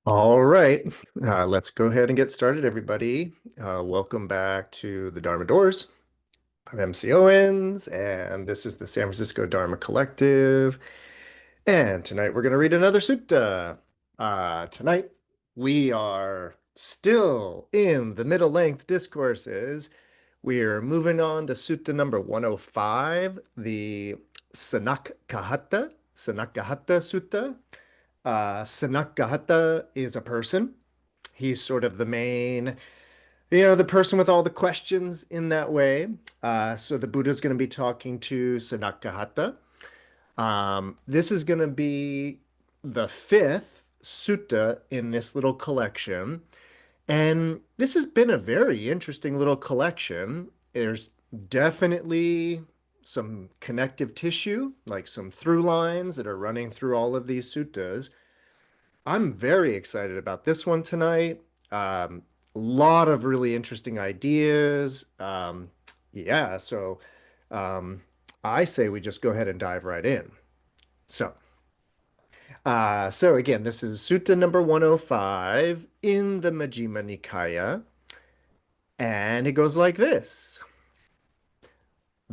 All right, let's go ahead and get started, everybody. Welcome back to the Dharma Doors. I'm MC Owens, and this is the San Francisco Dharma Collective. And tonight we're going to read another sutta. Tonight we are still in the Middle Length Discourses. We're moving on to sutta number 105, the Sunakkhatta Sutta. Sunakkhatta is a person. He's sort of the main, the person with all the questions in that way. So the Buddha's going to be talking to Sunakkhatta. This is going to be the fifth sutta in this little collection. And this has been a very interesting little collection. There's definitely some connective tissue, like some through lines that are running through all of these suttas. I'm very excited about this one tonight. A lot of really interesting ideas. Yeah, so um, I say we just go ahead and dive right in. So, so again, this is Sutta number 105 in the Majjhima Nikāya, and it goes like this.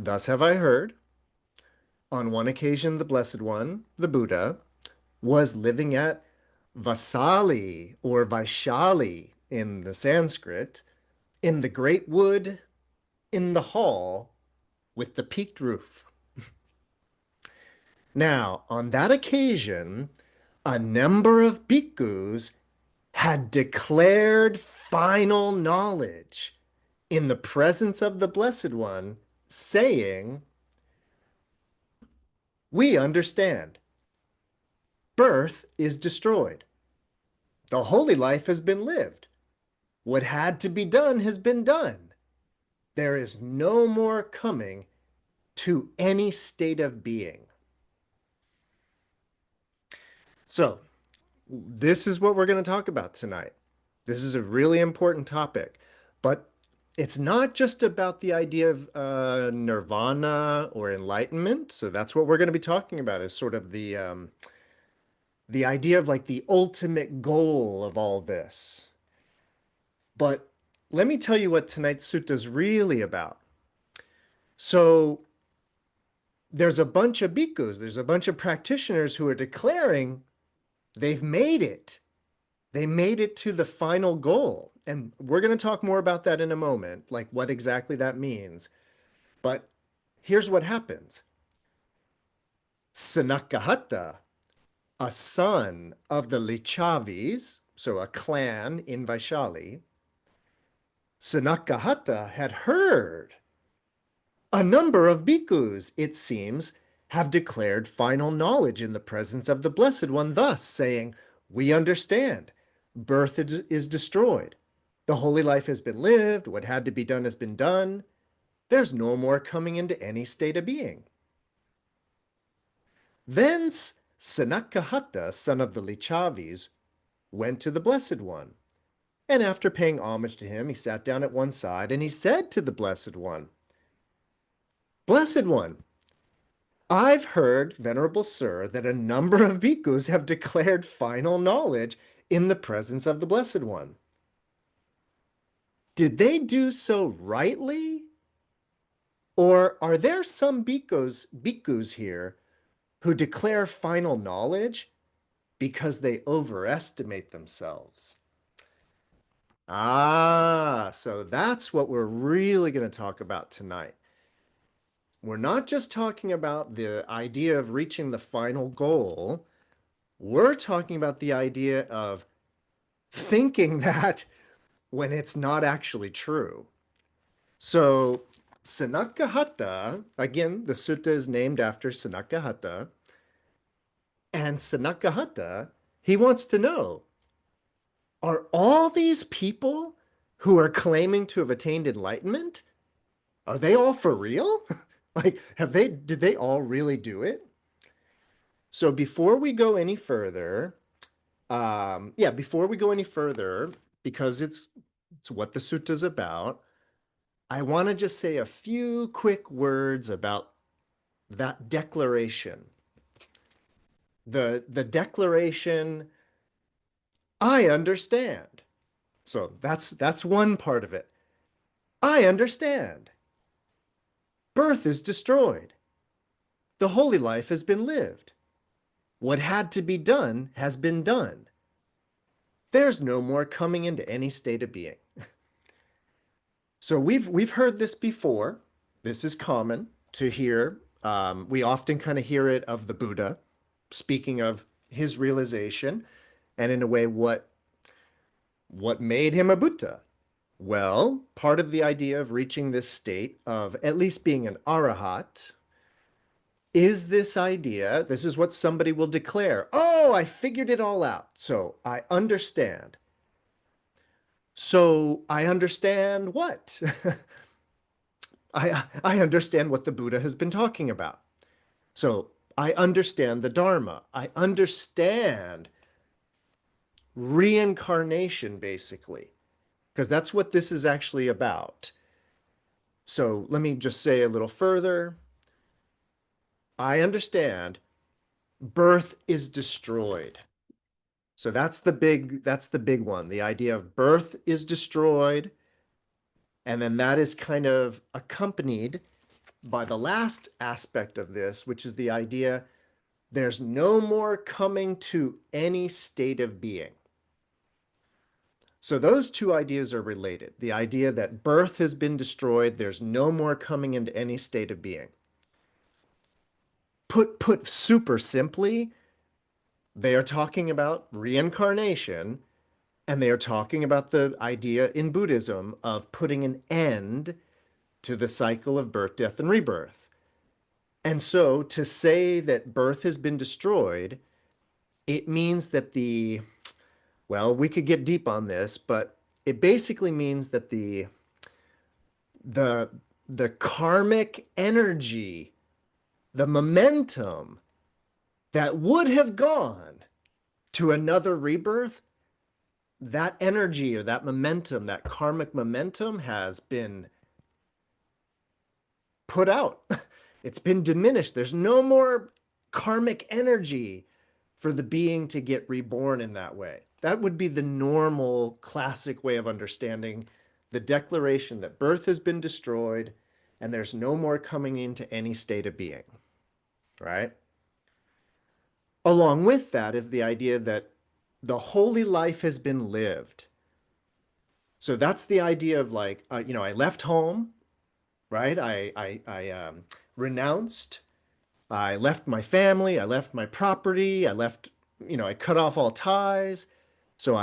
Thus have I heard, on one occasion the Blessed One, the Buddha, was living at Vasali or Vaishali in the Sanskrit, in the great wood, in the hall with the peaked roof. Now, on that occasion, a number of bhikkhus had declared final knowledge in the presence of the Blessed One, saying, "We understand. Birth is destroyed. The holy life has been lived. What had to be done has been done. There is no more coming to any state of being." So, this is what we're going to talk about tonight. This is a really important topic, but it's not just about the idea of nirvana or enlightenment. So that's what we're going to be talking about is sort of the idea of like the ultimate goal of all this. But let me tell you what tonight's sutta is really about. So there's a bunch of bhikkhus, there's a bunch of practitioners who are declaring they've made it. They made it to the final goal. And we're going to talk more about that in a moment, like what exactly that means. But here's what happens. Sunakkhatta, a son of the Lichavis, so a clan in Vaishali, Sunakkhatta had heard a number of bhikkhus, it seems, have declared final knowledge in the presence of the Blessed One, thus saying, "We understand. Birth is destroyed. The holy life has been lived. What had to be done has been done. There's no more coming into any state of being." Then Sunakkhatta, son of the Lichavis, went to the Blessed One. And after paying homage to him, he sat down at one side and he said to the Blessed One, "Blessed One, I've heard, Venerable Sir, that a number of bhikkhus have declared final knowledge in the presence of the Blessed One. Did they do so rightly? Or are there some bhikkhus here who declare final knowledge because they overestimate themselves?" So that's what we're really going to talk about tonight. We're not just talking about the idea of reaching the final goal. We're talking about the idea of thinking that when it's not actually true. So Sunakkhatta, again, the sutta is named after Sunakkhatta. And Sunakkhatta, he wants to know, are all these people who are claiming to have attained enlightenment, are they all for real? Like, did they all really do it? So before we go any further, before we go any further, because it's what the sutta is about, I want to just say a few quick words about that declaration. The declaration I understand. So that's one part of it. I understand. Birth is destroyed. The holy life has been lived. What had to be done has been done. There's no more coming into any state of being. So we've heard this before. This is common to hear. We often kind of hear it of the Buddha, speaking of his realization, and in a way, what made him a Buddha? Well, part of the idea of reaching this state of at least being an arahat is this idea. This is what somebody will declare. Oh, I figured it all out. So I understand. So I understand what? I understand what the Buddha has been talking about. So I understand the Dharma. I understand reincarnation, basically, because that's what this is actually about. So let me just say a little further. I understand birth is destroyed. So that's the big one. The idea of birth is destroyed. And then that is kind of accompanied by the last aspect of this, which is the idea there's no more coming to any state of being. So those two ideas are related. The idea that birth has been destroyed, there's no more coming into any state of being. Put super simply, they are talking about reincarnation, and they are talking about the idea in Buddhism of putting an end to the cycle of birth, death, and rebirth. And so to say that birth has been destroyed, it means that well, we could get deep on this, but it basically means that the karmic energy, the momentum that would have gone to another rebirth, that energy or that momentum, that karmic momentum has been put out. It's been diminished. There's no more karmic energy for the being to get reborn in that way. That would be the normal classic way of understanding the declaration that birth has been destroyed and there's no more coming into any state of being, right? Along with that is the idea that the holy life has been lived. So that's the idea of like, I left home, right? I renounced. I left my family. I left my property. I left, I cut off all ties. So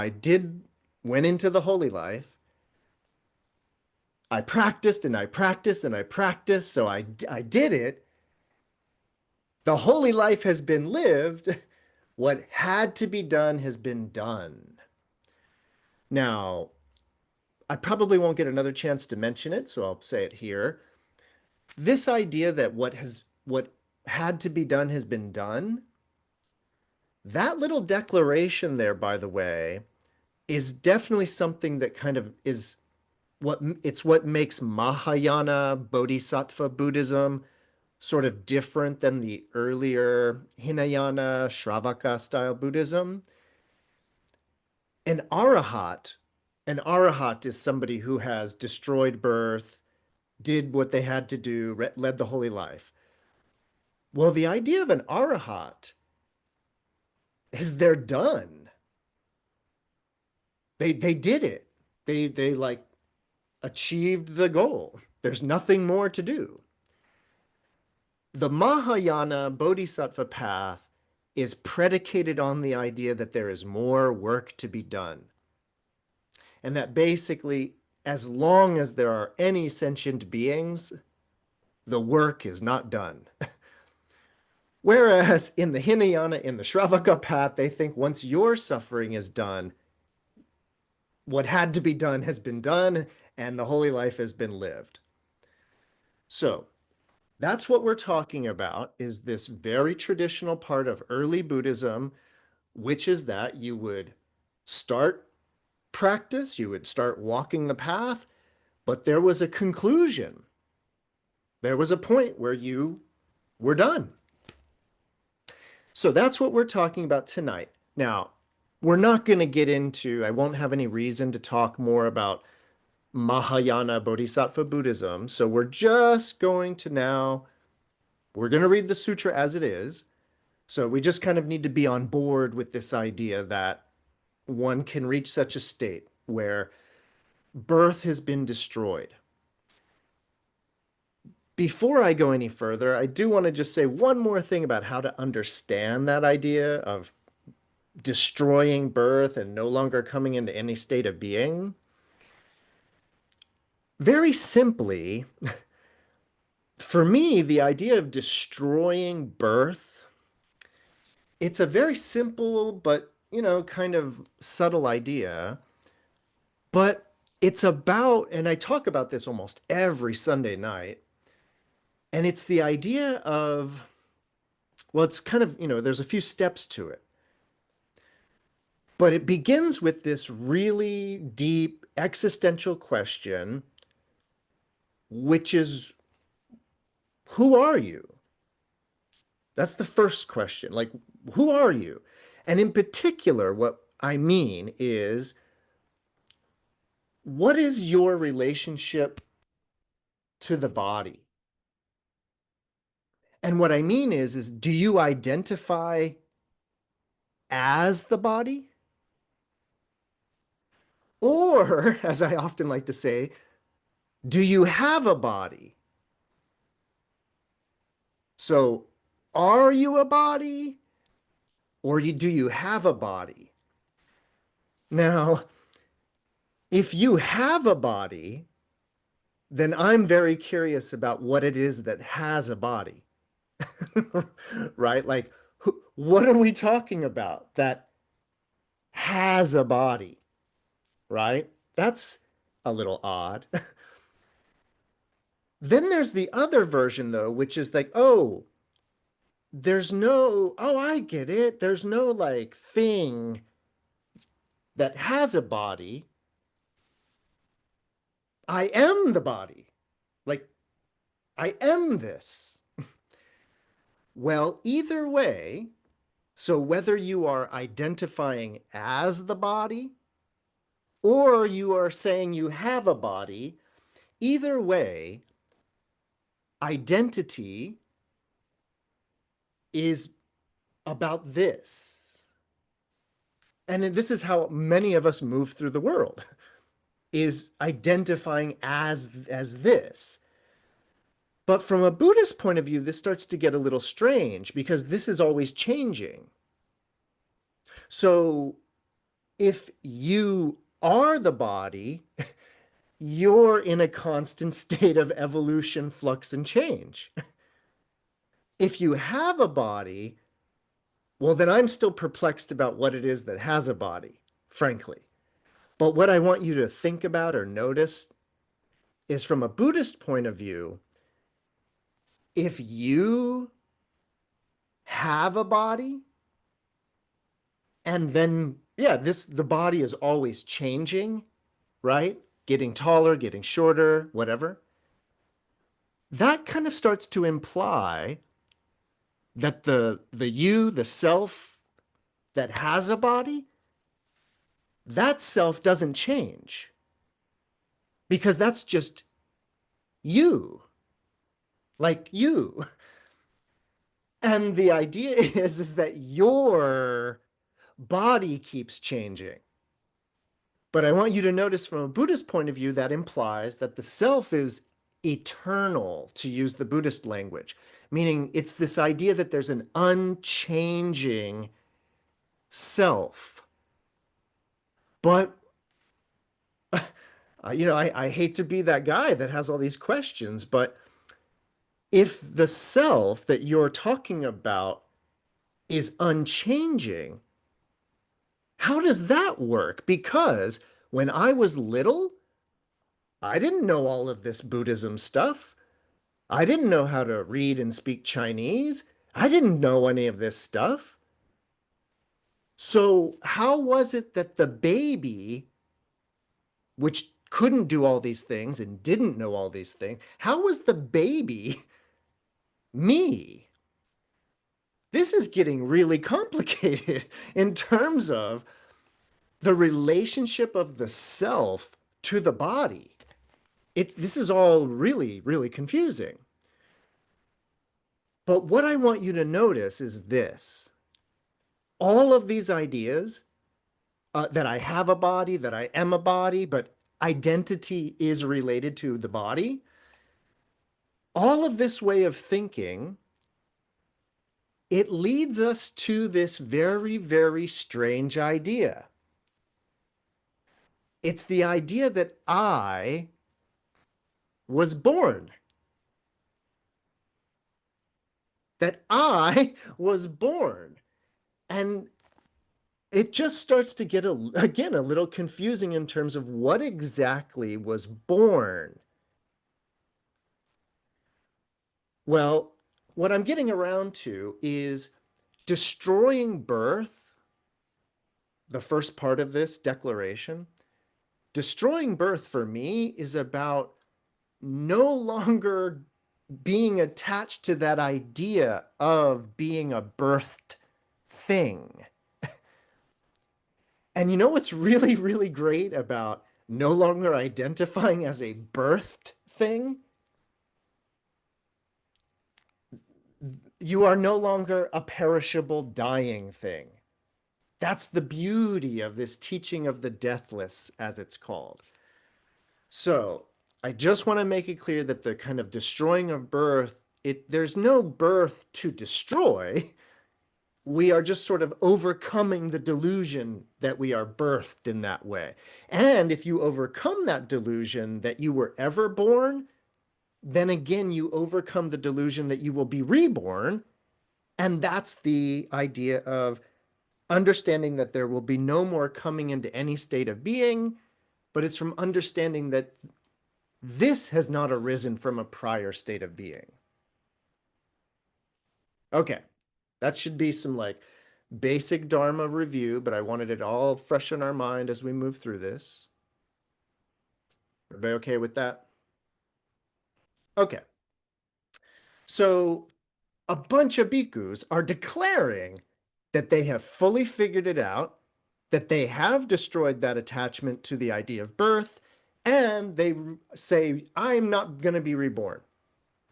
went into the holy life. I practiced and I practiced and I practiced. So I did it. The holy life has been lived. What had to be done has been done. Now, I probably won't get another chance to mention it, so I'll say it here. This idea that what had to be done has been done, that little declaration there, by the way, is definitely something that kind of is what makes Mahayana Bodhisattva Buddhism sort of different than the earlier Hinayana Shravaka style Buddhism. An arahat is somebody who has destroyed birth, did what they had to do, led the holy life. Well, the idea of an arahat is they're done. They did it. They like achieved the goal. There's nothing more to do. The Mahayana Bodhisattva path is predicated on the idea that there is more work to be done. And that basically, as long as there are any sentient beings, the work is not done. Whereas in the Hinayana, in the Shravaka path, they think once your suffering is done, what had to be done has been done, and the holy life has been lived. So that's what we're talking about, is this very traditional part of early Buddhism, which is that you would start practice, you would start walking the path, but there was a conclusion. There was a point where you were done. So that's what we're talking about tonight. Now, we're not going to get into, I won't have any reason to talk more about Mahayana Bodhisattva Buddhism. So we're just going to now, we're going to read the sutra as it is. So we just kind of need to be on board with this idea that one can reach such a state where birth has been destroyed. Before I go any further, I do want to just say one more thing about how to understand that idea of destroying birth and no longer coming into any state of being. Very simply, for me, the idea of destroying birth, it's a very simple but, kind of subtle idea. But it's about, and I talk about this almost every Sunday night, and it's the idea of, well, it's kind of, there's a few steps to it. But it begins with this really deep existential question, which is, who are you? That's the first question. Like, who are you? And in particular, what I mean is, what is your relationship to the body? And what I mean is do you identify as the body? Or, as I often like to say, do you have a body? So, are you a body? Or do you have a body? Now, if you have a body, then I'm very curious about what it is that has a body. Right? Like, what are we talking about that has a body? Right? That's a little odd. Then there's the other version, though, which is like, oh, I get it. There's no like thing that has a body. I am the body. Like, I am this. Well, either way, so whether you are identifying as the body or you are saying you have a body, either way, identity is about this. And this is how many of us move through the world, is identifying as this. But from a Buddhist point of view, this starts to get a little strange because this is always changing. So if you are the body, you're in a constant state of evolution, flux, and change. If you have a body, well, then I'm still perplexed about what it is that has a body, frankly. But what I want you to think about or notice is from a Buddhist point of view, if you have a body, and then, yeah, the body is always changing, right? Getting taller, getting shorter, whatever. That kind of starts to imply that the you, the self that has a body, that self doesn't change because that's just you, like you. And the idea is that your body keeps changing. But I want you to notice from a Buddhist point of view, that implies that the self is eternal, to use the Buddhist language, meaning it's this idea that there's an unchanging self. But, I hate to be that guy that has all these questions, but if the self that you're talking about is unchanging, how does that work? Because when I was little, I didn't know all of this Buddhism stuff. I didn't know how to read and speak Chinese. I didn't know any of this stuff. So how was it that the baby, which couldn't do all these things and didn't know all these things, how was the baby me? This is getting really complicated in terms of the relationship of the self to the body. This is all really, really confusing. But what I want you to notice is this. All of these ideas that I have a body, that I am a body, but identity is related to the body, all of this way of thinking, it leads us to this very, very strange idea. It's the idea that I was born. That I was born. And it just starts to get, again, a little confusing in terms of what exactly was born. Well, what I'm getting around to is destroying birth, the first part of this declaration. Destroying birth for me is about no longer being attached to that idea of being a birthed thing. And you know what's really, really great about no longer identifying as a birthed thing? You are no longer a perishable, dying thing. That's the beauty of this teaching of the deathless, as it's called. So I just want to make it clear that the kind of destroying of birth, there's no birth to destroy. We are just sort of overcoming the delusion that we are birthed in that way. And if you overcome that delusion that you were ever born, then again, you overcome the delusion that you will be reborn. And that's the idea of understanding that there will be no more coming into any state of being, but it's from understanding that this has not arisen from a prior state of being. Okay, that should be some like basic Dharma review, but I wanted it all fresh in our mind as we move through this. Everybody okay with that? Okay. So a bunch of bhikkhus are declaring that they have fully figured it out, that they have destroyed that attachment to the idea of birth, and they say, I'm not going to be reborn.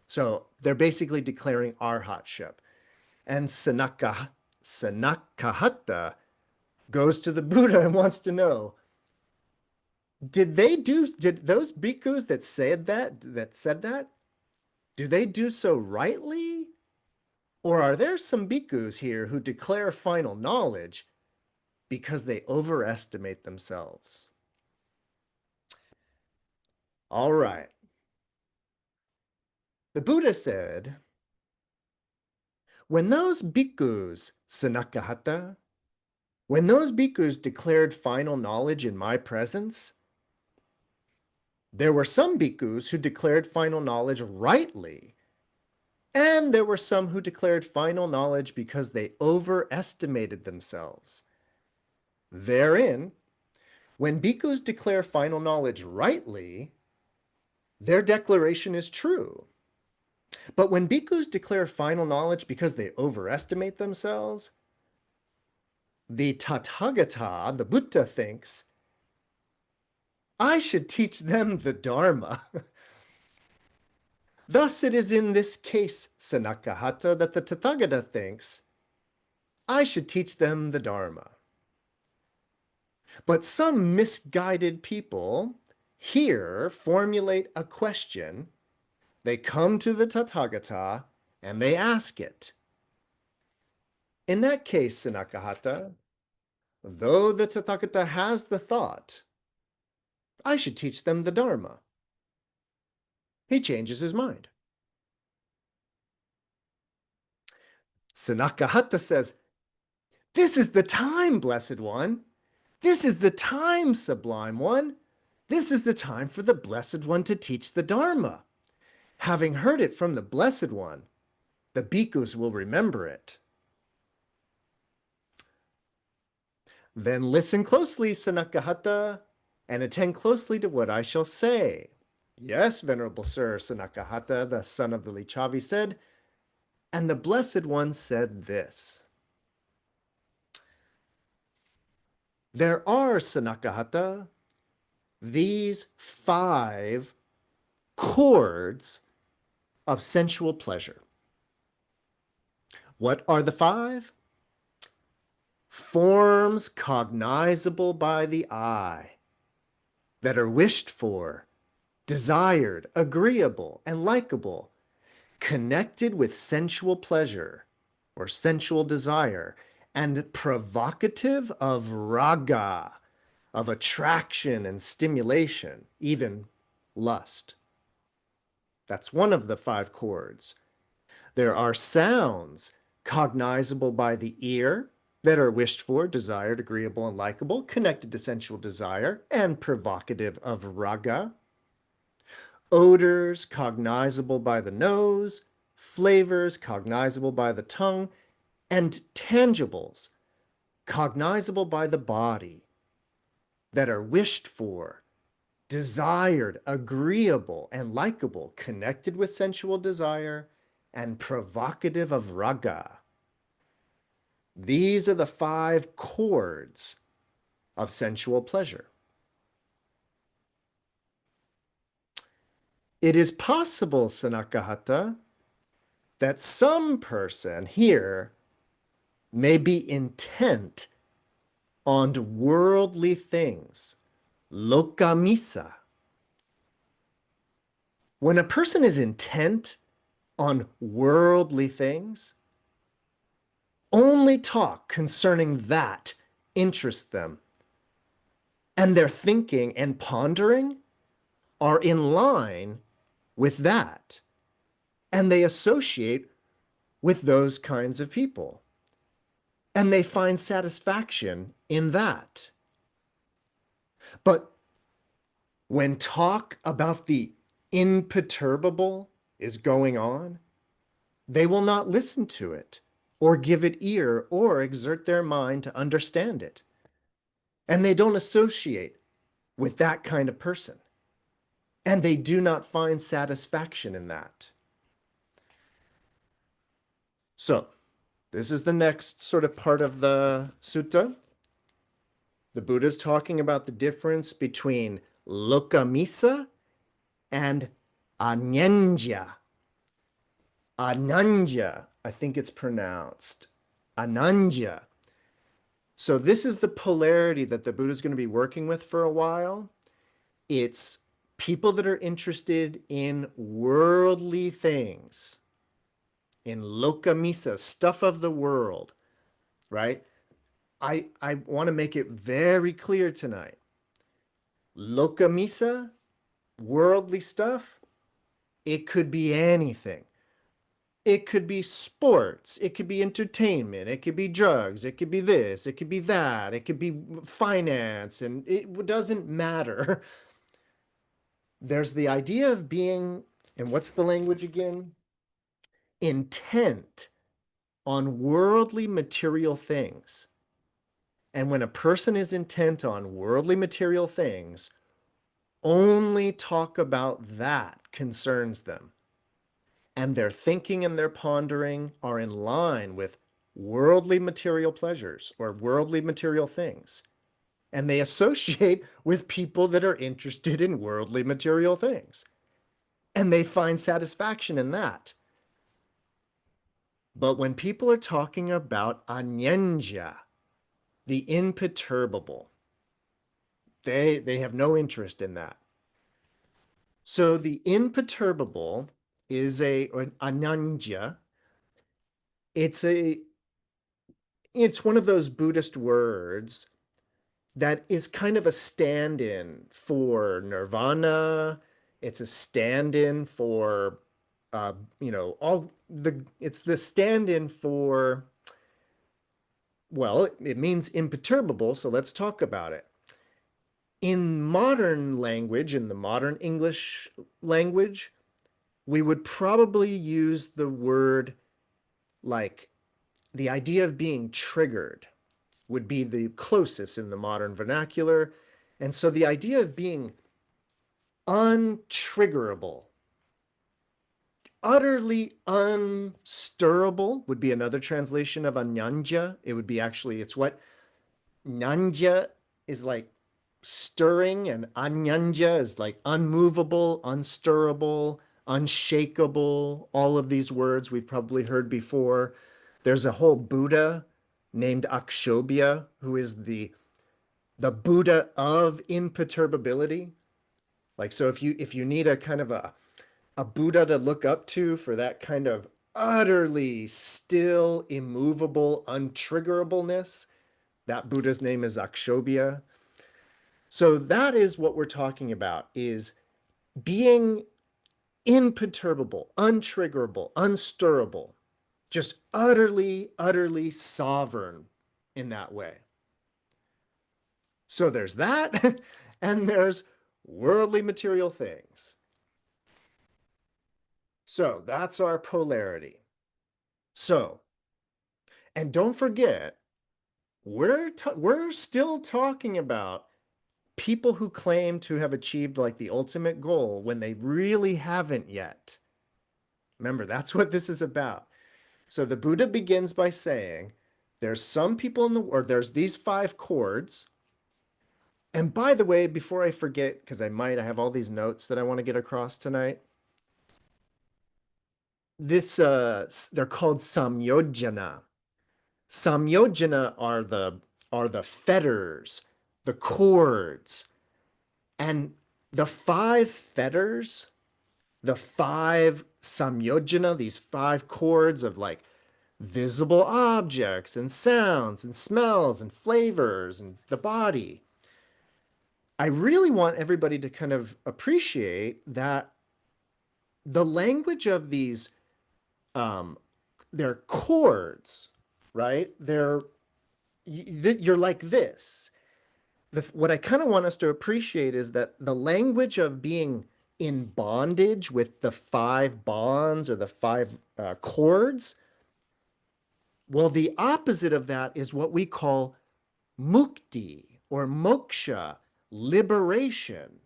So they're basically declaring arhatship. And Sunakkhatta goes to the Buddha and wants to know, did those bhikkhus that said that, do they do so rightly? Or are there some bhikkhus here who declare final knowledge because they overestimate themselves? All right. The Buddha said, when those bhikkhus, Sunakkhatta, when those bhikkhus declared final knowledge in my presence, there were some bhikkhus who declared final knowledge rightly, and there were some who declared final knowledge because they overestimated themselves. Therein, when bhikkhus declare final knowledge rightly, their declaration is true. But when bhikkhus declare final knowledge because they overestimate themselves, the Tathagata, the Buddha, thinks, I should teach them the Dharma. Thus it is in this case, Sunakkhatta, that the Tathagata thinks, I should teach them the Dharma. But some misguided people here formulate a question. They come to the Tathagata and they ask it. In that case, Sunakkhatta, though the Tathagata has the thought, I should teach them the Dharma, he changes his mind. Sunakkhatta says, this is the time, Blessed One. This is the time, Sublime One. This is the time for the Blessed One to teach the Dharma. Having heard it from the Blessed One, the bhikkhus will remember it. Then listen closely, Sunakkhatta, and attend closely to what I shall say. Yes, Venerable Sir, Sunakkhatta, the son of the Lichavi, said, and the Blessed One said this. there are, Sunakkhatta, these 5 chords of sensual pleasure. What are the 5? Forms cognizable by the eye that are wished for, desired, agreeable, and likable, connected with sensual pleasure or sensual desire, and provocative of raga, of attraction and stimulation, even lust. That's one of the 5 chords. There are sounds cognizable by the ear that are wished for, desired, agreeable, and likable, connected to sensual desire, and provocative of raga. Odors cognizable by the nose, flavors cognizable by the tongue, and tangibles cognizable by the body that are wished for, desired, agreeable, and likable, connected with sensual desire, and provocative of raga. These are the 5 chords of sensual pleasure. It is possible, Sunakkhatta, that some person here may be intent on worldly things, lokamisa. When a person is intent on worldly things, only talk concerning that interests them, and their thinking and pondering are in line with that, and they associate with those kinds of people, and they find satisfaction in that. But when talk about the imperturbable is going on, they will not listen to it or give it ear or exert their mind to understand it. And they don't associate with that kind of person. And they do not find satisfaction in that. So, this is the next sort of part of the sutta. The Buddha is talking about the difference between lokamisa and ananya. Ananya, I think it's pronounced. Ananya. So this is the polarity that the Buddha is going to be working with for a while. It's people that are interested in worldly things, in lokamisa, stuff of the world, right? I want to make it very clear tonight. Lokamisa, worldly stuff, it could be anything. It could be sports, it could be entertainment, it could be drugs, it could be this, it could be that, it could be finance, and it doesn't matter. There's the idea of being, and what's the language again? Intent on worldly material things. And when a person is intent on worldly material things, only talk about that concerns them. And their thinking and their pondering are in line with worldly material pleasures or worldly material things. And they associate with people that are interested in worldly material things. And they find satisfaction in that. But when people are talking about anyanja, the imperturbable, they have no interest in that. So the imperturbable is or anyanja. It's one of those Buddhist words that is kind of a stand-in for nirvana. It's a stand-in for it's the stand-in for, well, it means imperturbable, so let's talk about it. In modern language, in the modern English language, we would probably use the word, like, the idea of being triggered would be the closest in the modern vernacular. And so the idea of being untriggerable, utterly unstirrable would be another translation of anyanja. It would be actually, it's what nyanja is like stirring, and anyanja is like unmovable, unstirrable, unshakable. All of these words we've probably heard before. There's a whole Buddha named Akshobhya, who is the Buddha of imperturbability. Like, so if you need a kind of a Buddha to look up to for that kind of utterly still, immovable, untriggerableness, that Buddha's name is Akshobhya. So that is what we're talking about, is being imperturbable, untriggerable, unstirrable, just utterly, utterly sovereign in that way. So there's that, and there's worldly material things. So that's our polarity. So, and don't forget, we're still talking about people who claim to have achieved like the ultimate goal when they really haven't yet. Remember, that's what this is about. So the Buddha begins by saying, there's some people in the world, there's these 5 chords. And by the way, before I forget, because I have all these notes that I want to get across tonight. They're called samyojana. Samyojana are the fetters, the cords, and the 5 fetters, the 5 samyojana, these 5 chords of like visible objects and sounds and smells and flavors and the body. I really want everybody to kind of appreciate that the language of these, they're chords, right? You're like this. What I kind of want us to appreciate is that the language of being in bondage with the 5 bonds or the 5 chords, well, the opposite of that is what we call mukti or moksha, liberation.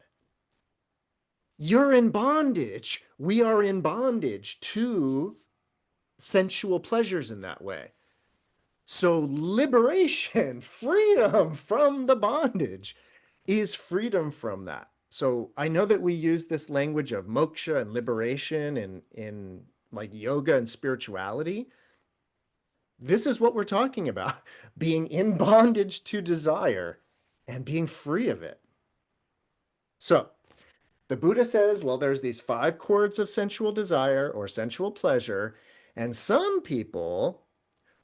You're in bondage. We are in bondage to sensual pleasures in that way. So liberation, freedom from the bondage is freedom from that. So I know that we use this language of moksha and liberation in like yoga and spirituality. This is what we're talking about, being in bondage to desire and being free of it. So the Buddha says, well, there's these 5 chords of sensual desire or sensual pleasure, and some people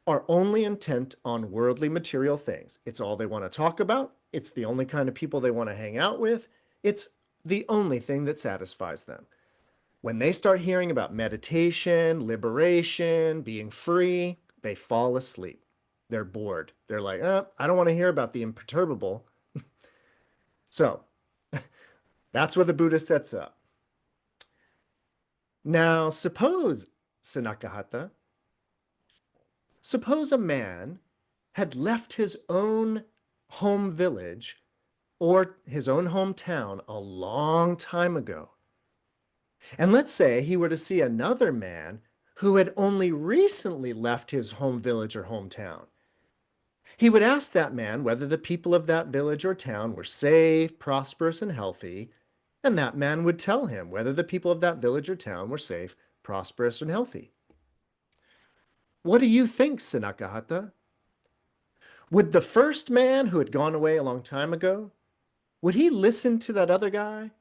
are only intent on worldly material things. It's all they want to talk about. It's the only kind of people they want to hang out with. It's the only thing that satisfies them. When they start hearing about meditation, liberation, being free, they fall asleep. They're bored. They're like, I don't want to hear about the imperturbable. So that's what the Buddha sets up. Now, suppose, Sunakkhatta, suppose a man had left his own home village or his own hometown a long time ago. And let's say he were to see another man who had only recently left his home village or hometown. He would ask that man whether the people of that village or town were safe, prosperous, and healthy, and that man would tell him whether the people of that village or town were safe, prosperous, and healthy. What do you think, Sunakkhatta? Would the first man who had gone away a long time ago, would he listen to that other guy,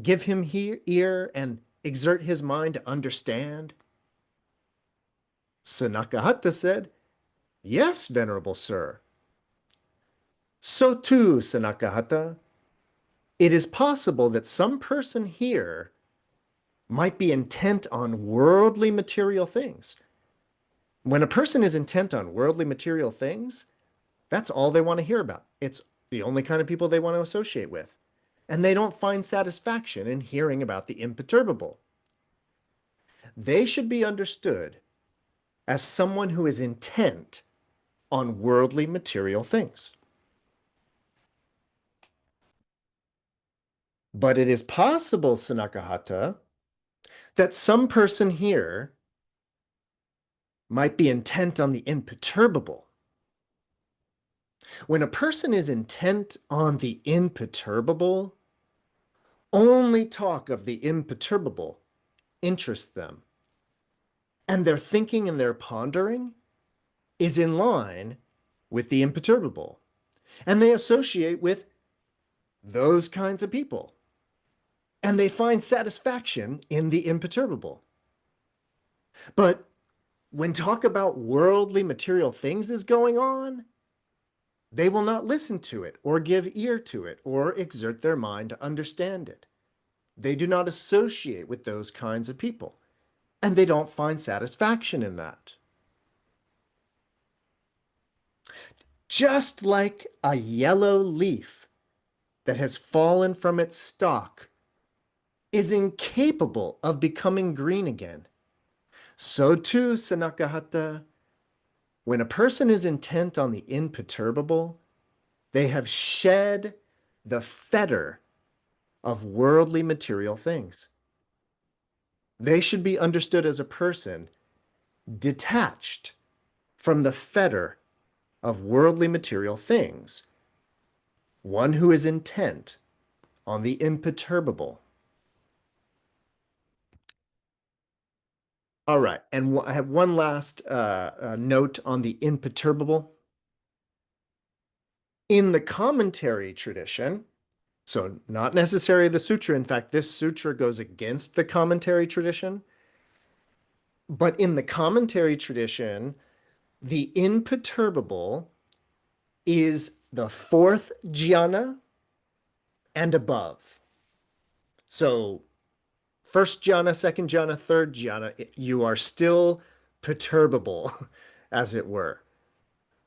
give him ear, and exert his mind to understand? Sunakkhatta said, yes, venerable sir. So too, Sunakkhatta, it is possible that some person here might be intent on worldly material things. When a person is intent on worldly material things, that's all they want to hear about. It's the only kind of people they want to associate with. And they don't find satisfaction in hearing about the imperturbable. They should be understood as someone who is intent on worldly material things. But it is possible, Sunakkhatta, that some person here might be intent on the imperturbable. When a person is intent on the imperturbable, only talk of the imperturbable interests them. And their thinking and their pondering is in line with the imperturbable. And they associate with those kinds of people. And they find satisfaction in the imperturbable. But when talk about worldly material things is going on, they will not listen to it or give ear to it or exert their mind to understand it. They do not associate with those kinds of people, and they don't find satisfaction in that. Just like a yellow leaf that has fallen from its stalk is incapable of becoming green again, so too, Sunakkhatta, when a person is intent on the imperturbable, they have shed the fetter of worldly material things. They should be understood as a person detached from the fetter of worldly material things, one who is intent on the imperturbable. All right, and I have one last note on the imperturbable. In the commentary tradition, so not necessarily the sutra. In fact, this sutra goes against the commentary tradition. But in the commentary tradition, the imperturbable is the fourth jhana and above. So first jhana, second jhana, third jhana, you are still perturbable, as it were.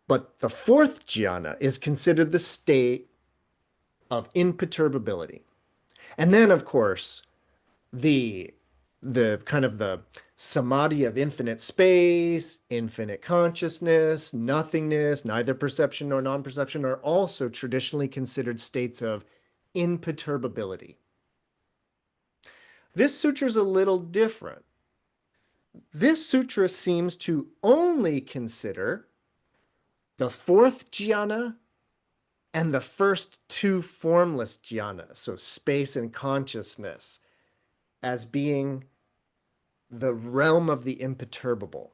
But the fourth jhana is considered the state of imperturbability. And then, of course, the kind of the samadhi of infinite space, infinite consciousness, nothingness, neither perception nor non-perception are also traditionally considered states of imperturbability. This sutra is a little different. This sutra seems to only consider the fourth jhana and the first two formless jhanas, so space and consciousness, as being the realm of the imperturbable.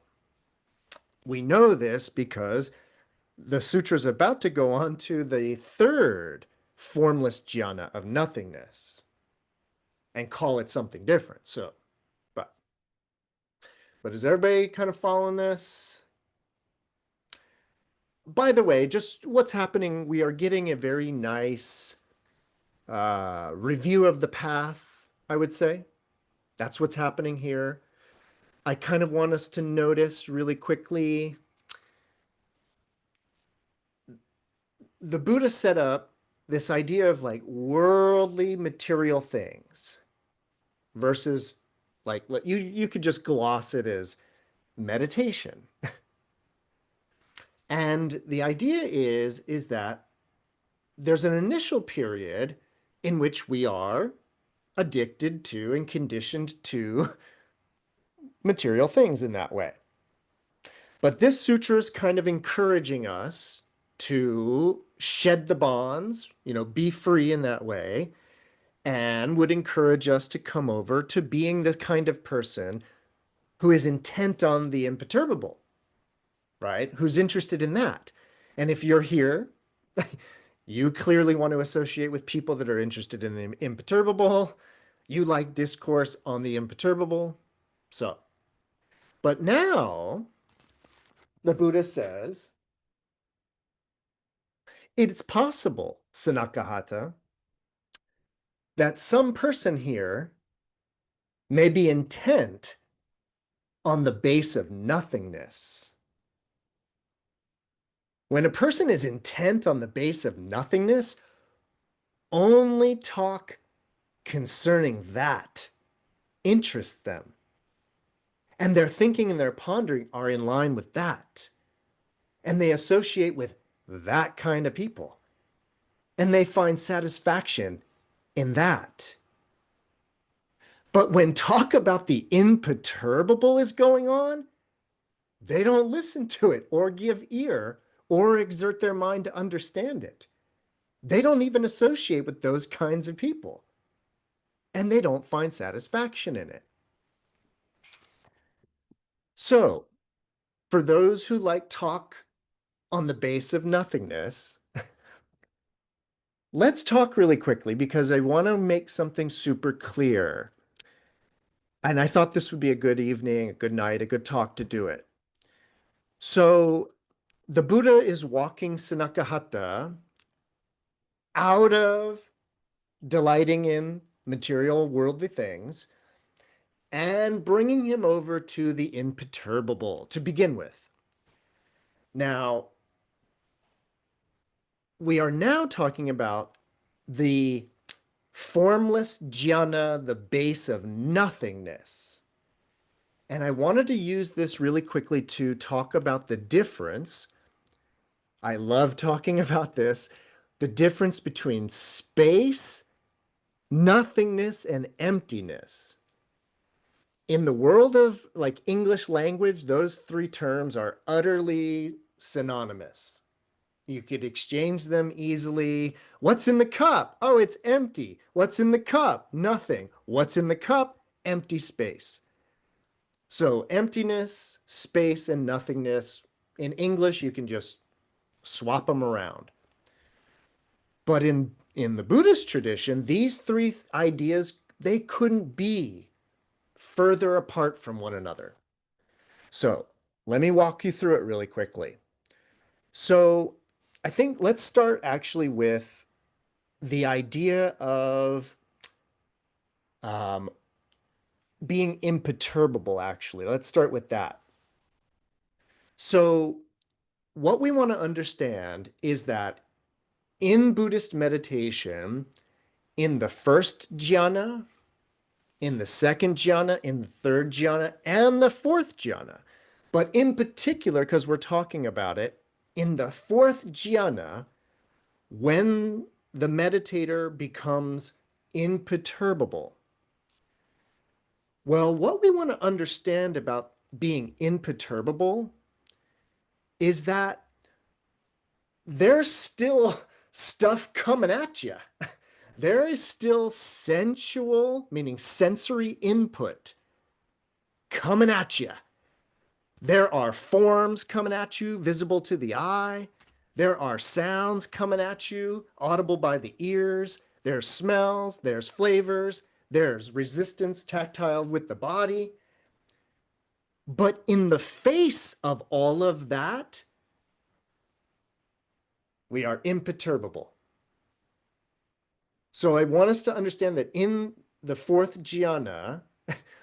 We know this because the sutra is about to go on to the third formless jhana of nothingness and call it something different. So, but is everybody kind of following this? By the way, just what's happening, we are getting a very nice review of the path, I would say. That's what's happening here. I kind of want us to notice really quickly. The Buddha set up this idea of like worldly material things versus like you could just gloss it as meditation. And the idea is that there's an initial period in which we are addicted to and conditioned to material things in that way. But this sutra is kind of encouraging us to shed the bonds, be free in that way, and would encourage us to come over to being the kind of person who is intent on the imperturbable, right? Who's interested in that. And if you're here, you clearly want to associate with people that are interested in the imperturbable. You like discourse on the imperturbable. So, but now the Buddha says, it's possible, Sunakkhatta, that some person here may be intent on the base of nothingness. When a person is intent on the base of nothingness, only talk concerning that interests them. And their thinking and their pondering are in line with that. And they associate with that kind of people. And they find satisfaction in that. But when talk about the imperturbable is going on, they don't listen to it or give ear or exert their mind to understand it. They don't even associate with those kinds of people, and they don't find satisfaction in it. So, for those who like talk on the base of nothingness, let's talk really quickly because I want to make something super clear. And I thought this would be a good evening, a good night, a good talk to do it. So the Buddha is walking Sunakkhatta out of delighting in material worldly things and bringing him over to the imperturbable to begin with. Now, we are now talking about the formless jhana, the base of nothingness. And I wanted to use this really quickly to talk about the difference. I love talking about this, the difference between space, nothingness, and emptiness. In the world of like English language, those three terms are utterly synonymous. You could exchange them easily. What's in the cup? Oh, it's empty. What's in the cup? Nothing. What's in the cup? Empty space. So emptiness, space, and nothingness. In English, you can just swap them around. But in the Buddhist tradition, these three ideas, they couldn't be further apart from one another. So let me walk you through it really quickly. So I think let's start actually with the idea of um, being imperturbable, actually. Let's start with that. So what we want to understand is that in Buddhist meditation, in the first jhana, in the second jhana, in the third jhana, and the fourth jhana, but in particular, because we're talking about it, in the fourth jhana, when the meditator becomes imperturbable. Well, what we want to understand about being imperturbable is that there's still stuff coming at you. There is still sensual, meaning sensory input coming at you. There are forms coming at you, visible to the eye. There are sounds coming at you, audible by the ears. There's smells, there's flavors, there's resistance tactile with the body. But in the face of all of that, we are imperturbable. So I want us to understand that in the fourth jhana,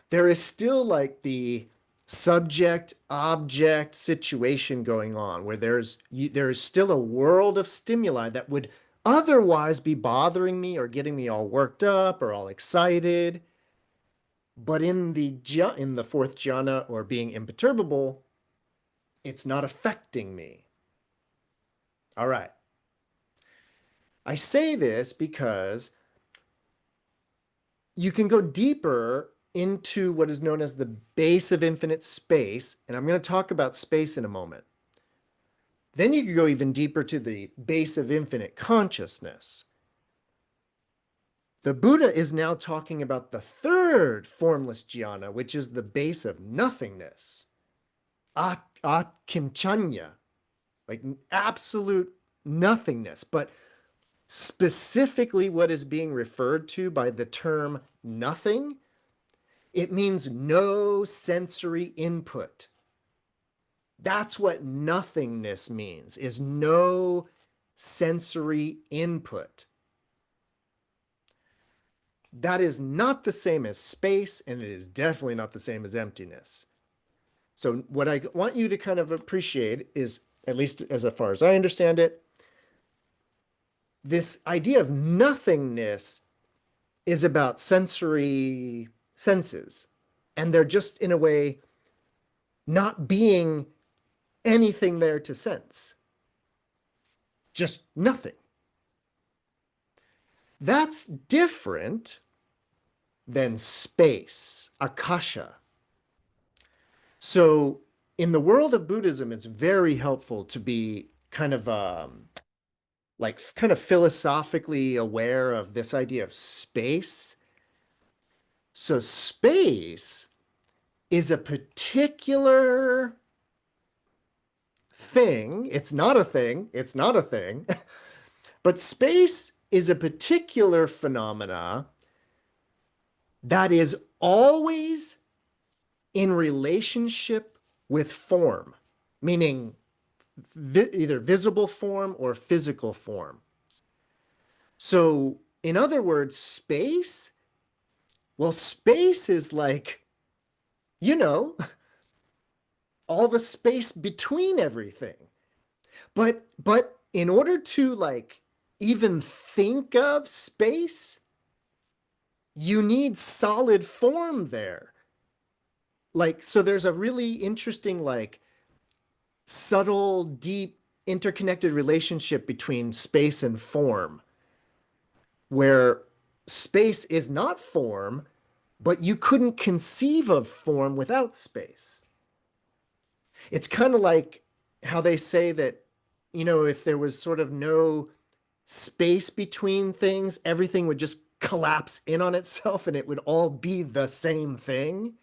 there is still like the subject object situation going on where there is still a world of stimuli that would otherwise be bothering me or getting me all worked up or all excited. But in the fourth jhana, or being imperturbable, it's not affecting me. All right. I say this because you can go deeper into what is known as the base of infinite space, and I'm going to talk about space in a moment. Then you could go even deeper to the base of infinite consciousness. The Buddha is now talking about the third formless jhana, which is the base of nothingness, akinchanya, like absolute nothingness. But specifically what is being referred to by the term nothing, it means no sensory input. That's what nothingness means, is no sensory input. That is not the same as space, and it is definitely not the same as emptiness. So what I want you to kind of appreciate is, at least as far as I understand it, this idea of nothingness is about sensory senses. And they're just, in a way, not being anything there to sense. Just nothing. That's different than space, akasha. So in the world of Buddhism, it's very helpful to be kind of like kind of philosophically aware of this idea of space. So space is a particular thing. It's not a thing. It's not a thing. But space is a particular phenomena that is always in relationship with form, meaning either visible form or physical form. So, in other words, space, well, space is like, you know, all the space between everything. But in order to like even think of space, you need solid form there. Like, so there's a really interesting, like, subtle, deep, interconnected relationship between space and form, where space is not form, but you couldn't conceive of form without space. It's kind of like how they say that, you know, if there was sort of no space between things, everything would just collapse in on itself and it would all be the same thing.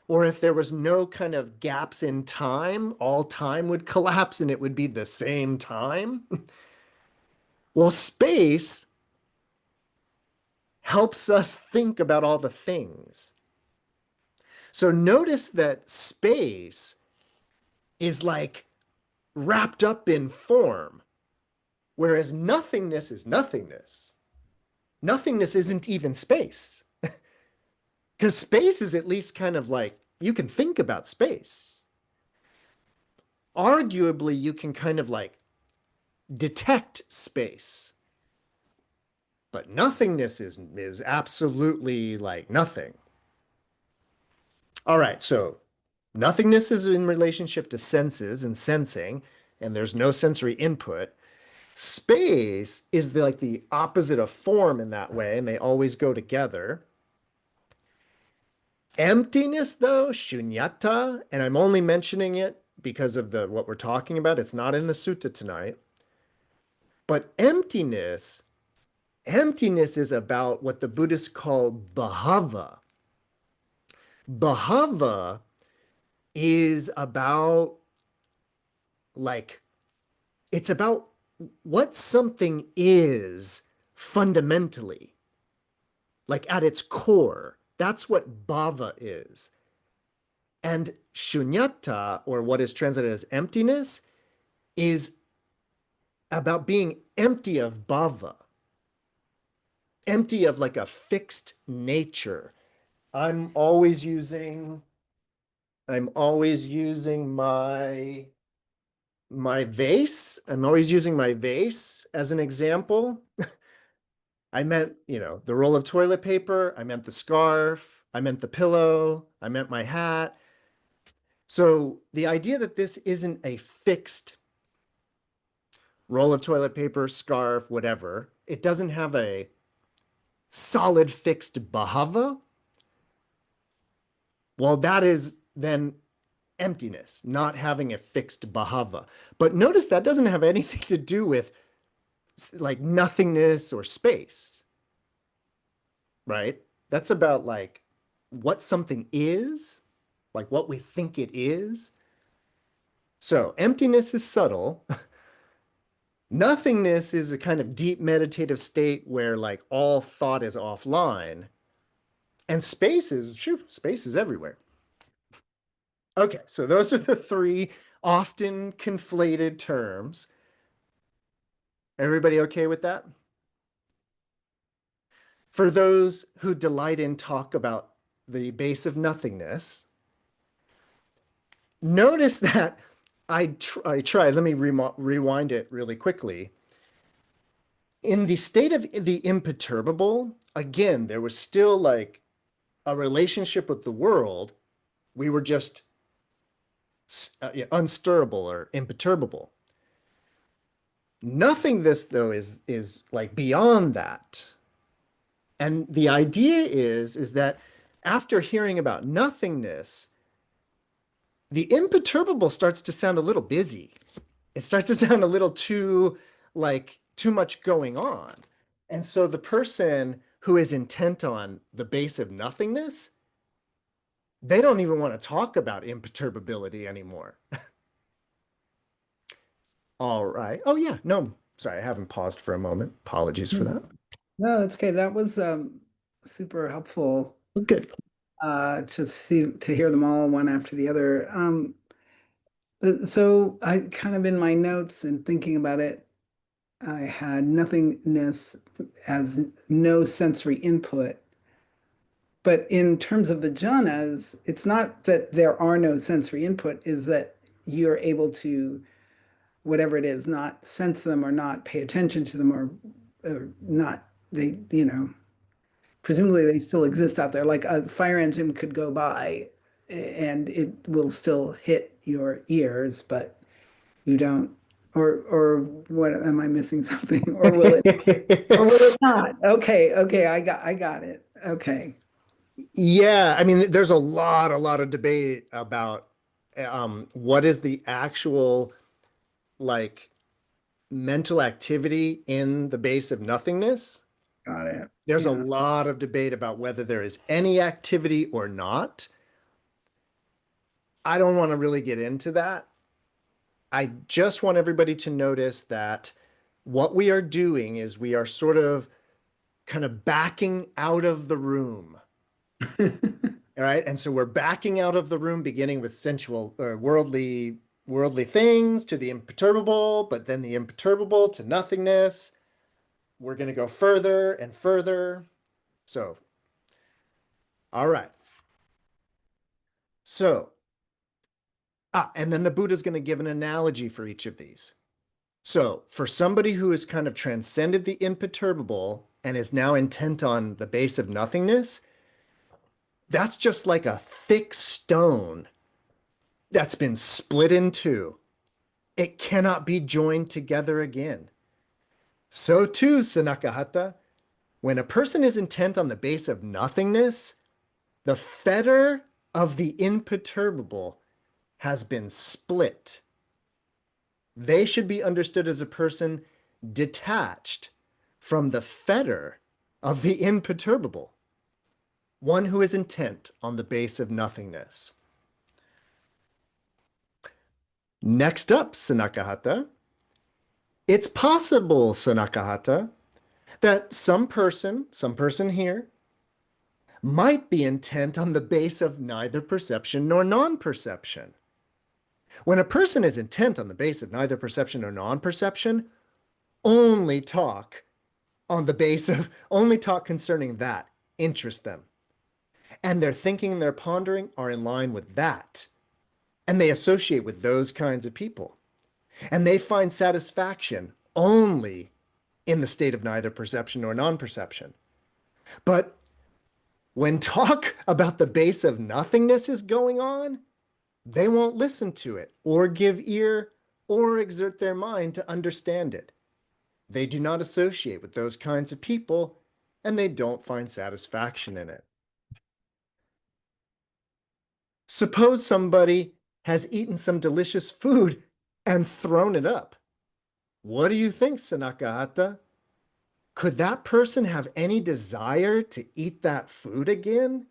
Or if there was no kind of gaps in time, all time would collapse and it would be the same time. Well, space helps us think about all the things. So notice that space is like wrapped up in form, whereas nothingness is nothingness. Nothingness isn't even space. Because space is at least kind of like, you can think about space. Arguably, you can kind of like detect space. But nothingness is absolutely like nothing. All right, so nothingness is in relationship to senses and sensing, and there's no sensory input. Space is like the opposite of form in that way, and they always go together. Emptiness, though, shunyata, and I'm only mentioning it because of the what we're talking about. It's not in the sutta tonight. But emptiness is about what the Buddhists call bhava. Bhava is about like it's about what something is fundamentally, like at its core. That's what bhava is. And shunyata, or what is translated as emptiness, is about being empty of bhava, empty of like a fixed nature. I'm always using I'm always using my vase. I'm always using my vase as an example. I meant, you know, the roll of toilet paper. I meant the scarf. I meant the pillow. I meant my hat. So the idea that this isn't a fixed roll of toilet paper, scarf, whatever, it doesn't have a solid fixed bhava. Well, that is then emptiness, not having a fixed bhava. But notice that doesn't have anything to do with like nothingness or space, right? That's about like what something is, like what we think it is. So emptiness is subtle. Nothingness is a kind of deep meditative state where like all thought is offline. And space is everywhere. Okay, so those are the three often conflated terms. Everybody okay with that? For those who delight in talk about the base of nothingness, notice that I tried, let me rewind it really quickly. In the state of the imperturbable, again, there was still like a relationship with the world. We were just unstirrable or imperturbable. Nothingness, though, is like beyond that. And the idea is that after hearing about nothingness, the imperturbable starts to sound a little busy. It starts to sound a little too like too much going on. And so the person who is intent on the base of nothingness, they don't even want to talk about imperturbability anymore. All right. Oh yeah, no, sorry, I haven't paused for a moment. Apologies for that. No, that's okay. That was super helpful Good. to hear them all one after the other. So I kind of in my notes and thinking about it, I had nothingness as no sensory input. But in terms of the jhanas, it's not that there are no sensory input, is that you're able to, whatever it is, not sense them or not pay attention to them or not, they, presumably they still exist out there. Like a fire engine could go by and it will still hit your ears, but you don't, or what, am I missing something? Or will it not? Okay, okay, I got it. Okay. Yeah, I mean, there's a lot of debate about what is the actual like mental activity in the base of nothingness. Got it. There's a Yeah. lot of debate about whether there is any activity or not. I don't want to really get into that. I just want everybody to notice that what we are doing is we are sort of kind of backing out of the room. All right. And so we're backing out of the room, beginning with sensual or worldly things to the imperturbable, but then the imperturbable to nothingness. We're going to go further and further. So, all right. So, and then the Buddha's going to give an analogy for each of these. So, for somebody who has kind of transcended the imperturbable and is now intent on the base of nothingness, that's just like a thick stone that's been split in two. It cannot be joined together again. So too, Sunakkhatta, when a person is intent on the base of nothingness, the fetter of the imperturbable has been split. They should be understood as a person detached from the fetter of the imperturbable, one who is intent on the base of nothingness. Next up, Sunakkhatta, it's possible, Sunakkhatta, that some person here, might be intent on the base of neither perception nor non-perception. When a person is intent on the base of neither perception nor non-perception, only talk only talk concerning that interests them. And their thinking and their pondering are in line with that. And they associate with those kinds of people. And they find satisfaction only in the state of neither perception nor non-perception. But when talk about the base of nothingness is going on, they won't listen to it or give ear or exert their mind to understand it. They do not associate with those kinds of people and they don't find satisfaction in it. Suppose somebody has eaten some delicious food and thrown it up. What do you think, Sunakkhatta? Could that person have any desire to eat that food again?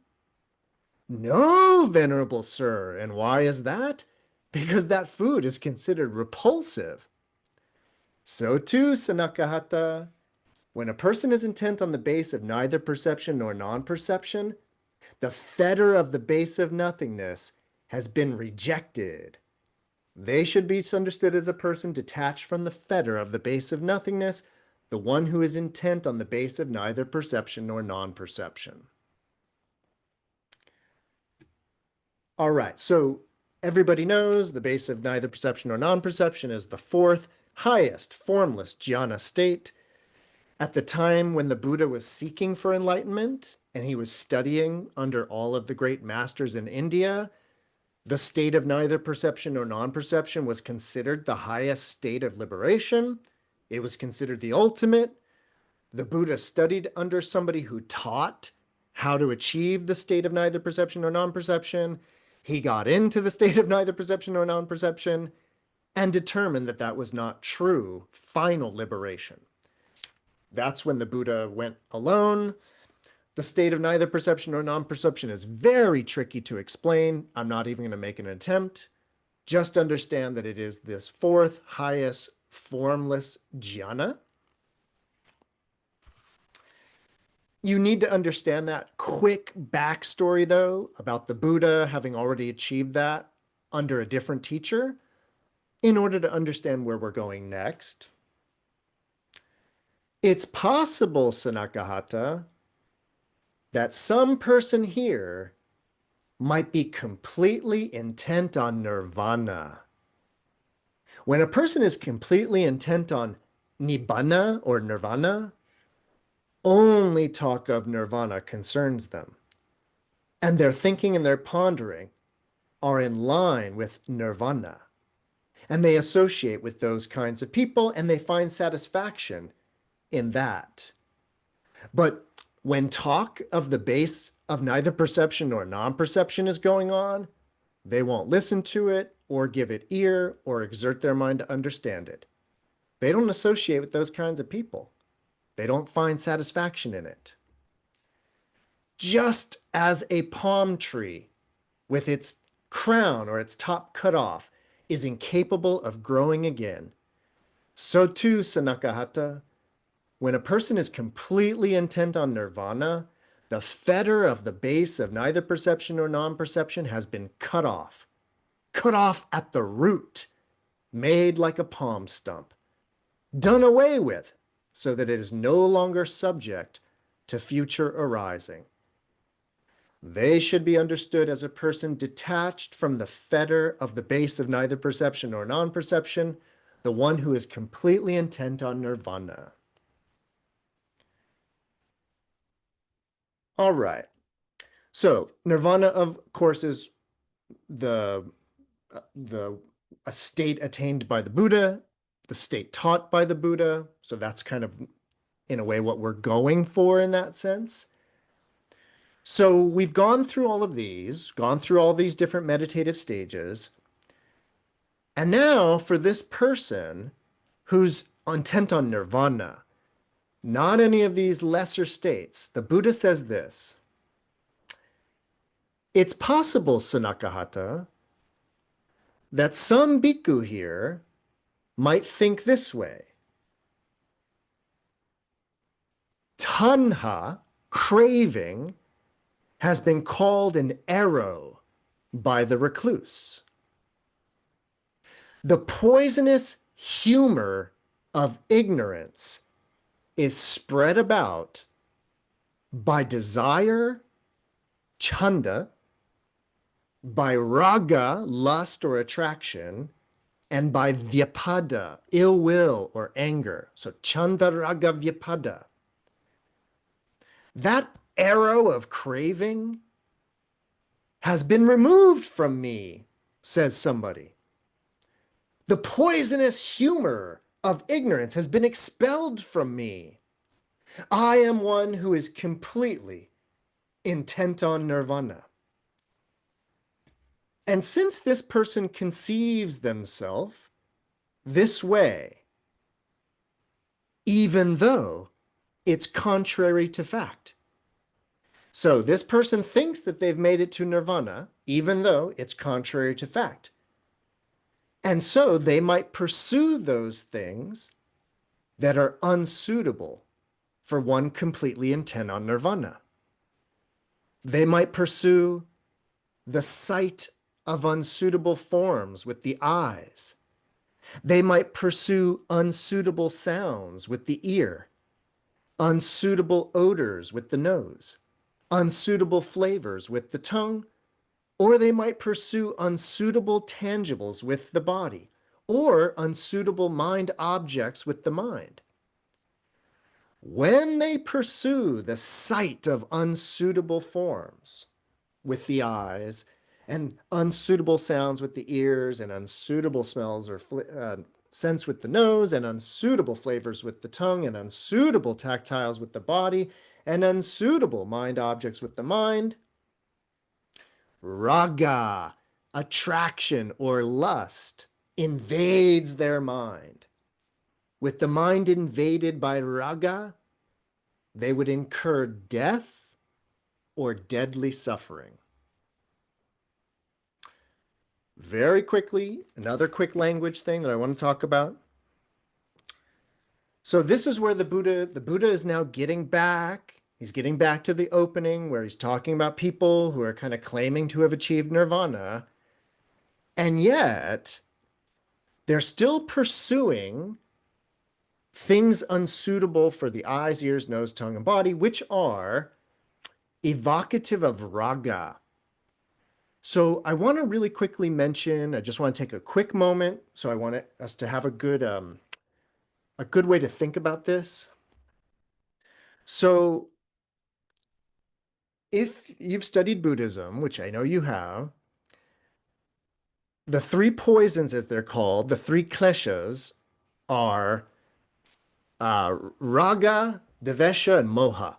No, venerable sir. And why is that? Because that food is considered repulsive. So too, Sunakkhatta, when a person is intent on the base of neither perception nor non-perception, the fetter of the base of nothingness has been rejected. They should be understood as a person detached from the fetter of the base of nothingness, the one who is intent on the base of neither perception nor non-perception. All right, so everybody knows the base of neither perception nor non-perception is the fourth highest formless jhana state. At the time when the Buddha was seeking for enlightenment and he was studying under all of the great masters in India, the state of neither perception nor non-perception was considered the highest state of liberation. It was considered the ultimate. The Buddha studied under somebody who taught how to achieve the state of neither perception nor non-perception. He got into the state of neither perception nor non-perception, and determined that that was not true final liberation. That's when the Buddha went alone. The state of neither perception nor non-perception is very tricky to explain. I'm not even going to make an attempt. Just understand that it is this fourth highest formless jhana. You need to understand that quick backstory, though, about the Buddha having already achieved that under a different teacher in order to understand where we're going next. It's possible, Sunakkhatta, that some person here might be completely intent on nirvana. When a person is completely intent on nibbana or nirvana, only talk of nirvana concerns them. And their thinking and their pondering are in line with nirvana. And they associate with those kinds of people and they find satisfaction in that. But when talk of the base of neither perception nor non-perception is going on, they won't listen to it or give it ear or exert their mind to understand it. They don't associate with those kinds of people. They don't find satisfaction in it. Just as a palm tree with its crown or its top cut off is incapable of growing again, so too, Sunakkhatta, when a person is completely intent on nirvana, the fetter of the base of neither perception nor non-perception has been cut off at the root, made like a palm stump, done away with, so that it is no longer subject to future arising. They should be understood as a person detached from the fetter of the base of neither perception nor non-perception, the one who is completely intent on nirvana. All right. So nirvana, of course, is the a state attained by the Buddha, the state taught by the Buddha. So that's kind of, in a way, what we're going for in that sense. So we've gone through all of these, gone through all these different meditative stages. And now for this person who's intent on nirvana, not any of these lesser states, the Buddha says this: it's possible, Sunakkhatta, that some bhikkhu here might think this way. Tanha, craving, has been called an arrow by the recluse. The poisonous humor of ignorance is spread about by desire, chanda, by raga, lust or attraction, and by vyapada, ill will or anger. So chanda, raga, vyapada. That arrow of craving has been removed from me, says somebody. The poisonous humor of ignorance has been expelled from me. I am one who is completely intent on nirvana. And since this person conceives themselves this way, even though it's contrary to fact. So this person thinks that they've made it to nirvana, even though it's contrary to fact. And so they might pursue those things that are unsuitable for one completely intent on nirvana. They might pursue the sight of unsuitable forms with the eyes. They might pursue unsuitable sounds with the ear, unsuitable odors with the nose, unsuitable flavors with the tongue, or they might pursue unsuitable tangibles with the body, or unsuitable mind objects with the mind. When they pursue the sight of unsuitable forms with the eyes, and unsuitable sounds with the ears, and unsuitable smells or scents with the nose, and unsuitable flavors with the tongue, and unsuitable tactiles with the body, and unsuitable mind objects with the mind, raga, attraction or lust, invades their mind. With the mind invaded by raga, they would incur death or deadly suffering. Very quickly, another quick language thing that I want to talk about. So this is where the Buddha is now getting back. He's getting back to the opening where he's talking about people who are kind of claiming to have achieved nirvana. And yet they're still pursuing things unsuitable for the eyes, ears, nose, tongue, and body, which are evocative of raga. So I want to really quickly mention, I just want to take a quick moment. So I want us to have a good way to think about this. So if you've studied Buddhism, which I know you have, the three poisons, as they're called, the three kleshas, are raga, devesha, and moha,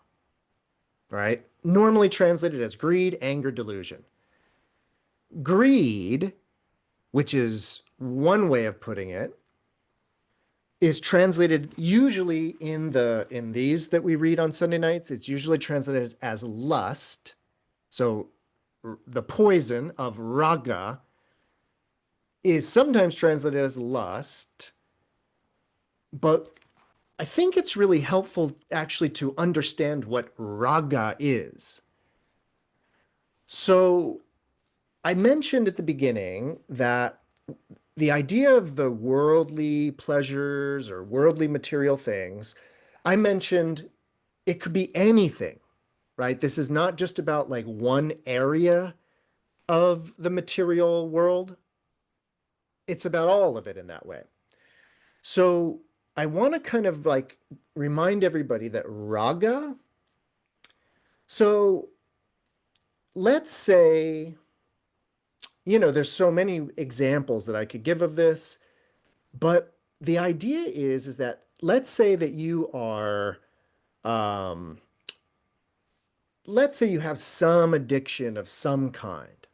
right? Normally translated as greed, anger, delusion. Greed, which is one way of putting it, is translated usually in these that we read on Sunday nights. It's usually translated as lust. So the poison of raga is sometimes translated as lust, but I think it's really helpful actually to understand what raga is. So I mentioned at the beginning that the idea of the worldly pleasures or worldly material things, I mentioned it could be anything, right? This is not just about like one area of the material world. It's about all of it in that way. So I want to kind of like remind everybody that raga, so let's say, there's so many examples that I could give of this, but the idea is that let's say that you are, um, let's say you have some addiction of some kind,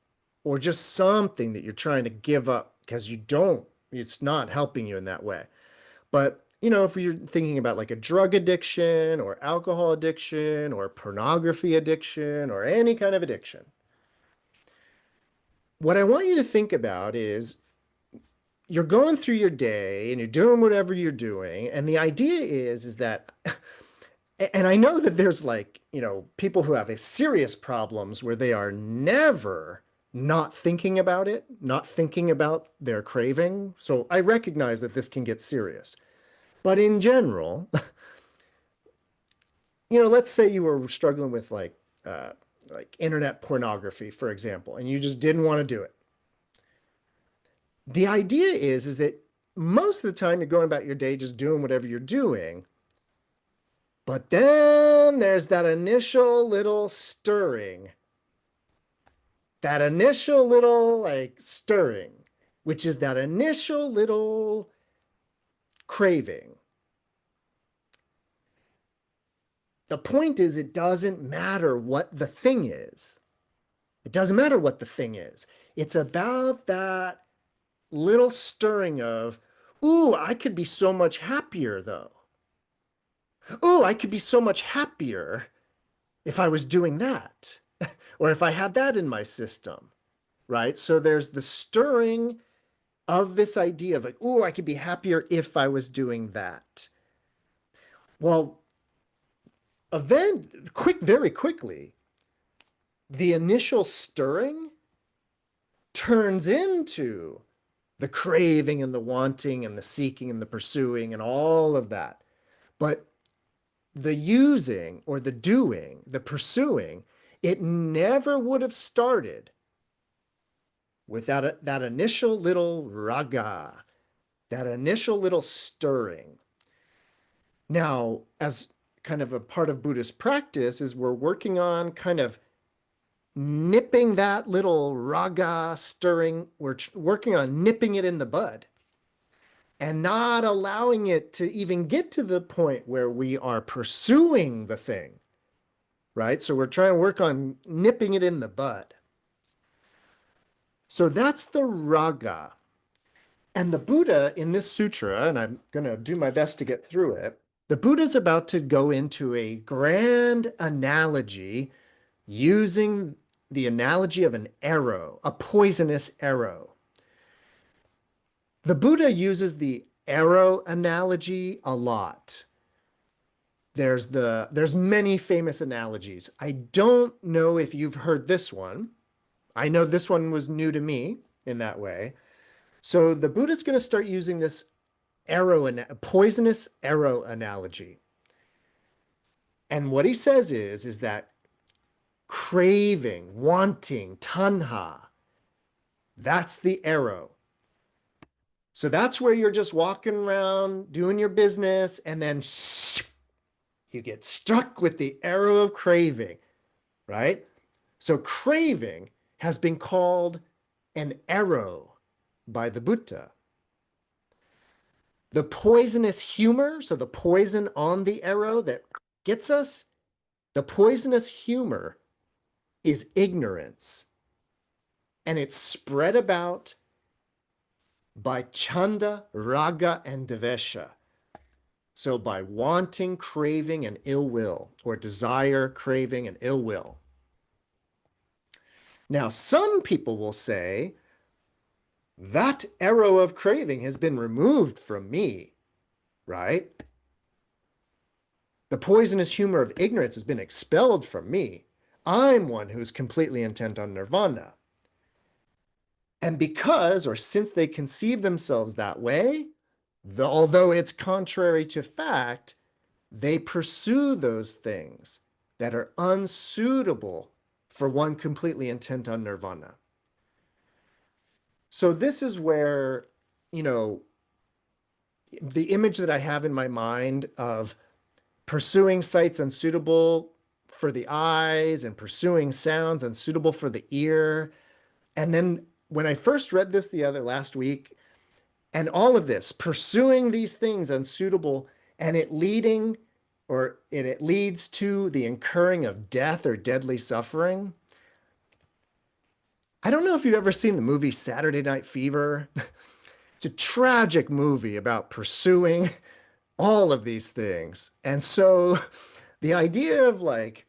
or just something that you're trying to give up because it's not helping you in that way. But, if you're thinking about like a drug addiction or alcohol addiction or pornography addiction or any kind of addiction, what I want you to think about is you're going through your day and you're doing whatever you're doing. And the idea is that, and I know that there's like, people who have a serious problems where they are never not thinking about it, not thinking about their craving. So I recognize that this can get serious. But in general, let's say you were struggling with like internet pornography, for example, and you just didn't want to do it. The idea is that most of the time you're going about your day just doing whatever you're doing. But then there's that initial little stirring, that initial little like stirring, which is that initial little craving. The point is, it doesn't matter what the thing is. It doesn't matter what the thing is. It's about that little stirring of, ooh, I could be so much happier though. Ooh, I could be so much happier if I was doing that, or if I had that in my system, right? So there's the stirring of this idea of like, ooh, I could be happier if I was doing that. Well, very quickly, the initial stirring turns into the craving and the wanting and the seeking and the pursuing and all of that. But the using or the doing, the pursuing, it never would have started without that initial little raga, that initial little stirring. Now, as kind of a part of Buddhist practice, is we're working on kind of nipping that little raga stirring. We're working on nipping it in the bud and not allowing it to even get to the point where we are pursuing the thing, right? So we're trying to work on nipping it in the bud. So that's the raga. And the Buddha in this sutra, and I'm going to do my best to get through it, the Buddha's about to go into a grand analogy using the analogy of an arrow, a poisonous arrow. The Buddha uses the arrow analogy a lot. There's many famous analogies. I don't know if you've heard this one. I know this one was new to me in that way. So the Buddha's going to start using this poisonous arrow analogy. And what he says is that craving, wanting, tanha, that's the arrow. So that's where you're just walking around doing your business, and then you get struck with the arrow of craving, right? So craving has been called an arrow by the Buddha. The poisonous humor, so the poison on the arrow that gets us, the poisonous humor is ignorance. And it's spread about by chanda, raga, and devesha. So by wanting, craving, and ill will, or desire, craving, and ill will. Now, some people will say, that arrow of craving has been removed from me, right? The poisonous humor of ignorance has been expelled from me. I'm one who's completely intent on nirvana. And because, or since they conceive themselves that way, although it's contrary to fact, they pursue those things that are unsuitable for one completely intent on nirvana. So this is where, the image that I have in my mind of pursuing sights unsuitable for the eyes and pursuing sounds unsuitable for the ear. And then when I first read this last week, and all of this, pursuing these things unsuitable, and it leads to the incurring of death or deadly suffering. I don't know if you've ever seen the movie Saturday Night Fever. It's a tragic movie about pursuing all of these things. And so the idea of like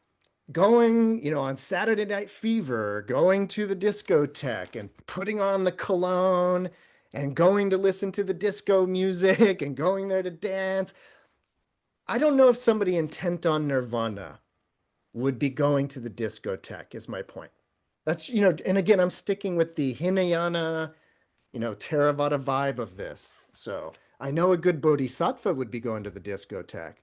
going, on Saturday Night Fever, going to the discotheque and putting on the cologne and going to listen to the disco music and going there to dance. I don't know if somebody intent on nirvana would be going to the discotheque, is my point. That's, and again, I'm sticking with the Hinayana, Theravada vibe of this. So I know a good bodhisattva would be going to the discotheque.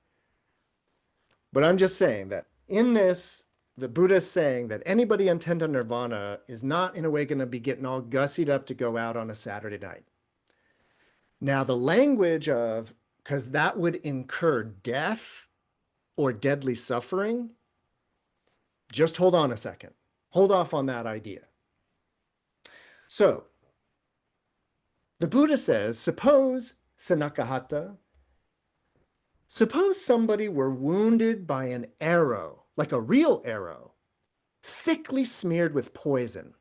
But I'm just saying that in this, the Buddha is saying that anybody intent on nirvana is not in a way going to be getting all gussied up to go out on a Saturday night. Now, the language of, because that would incur death or deadly suffering, just hold on a second. Hold off on that idea. So, the Buddha says, suppose Sunakkhatta, suppose somebody were wounded by an arrow, like a real arrow, thickly smeared with poison.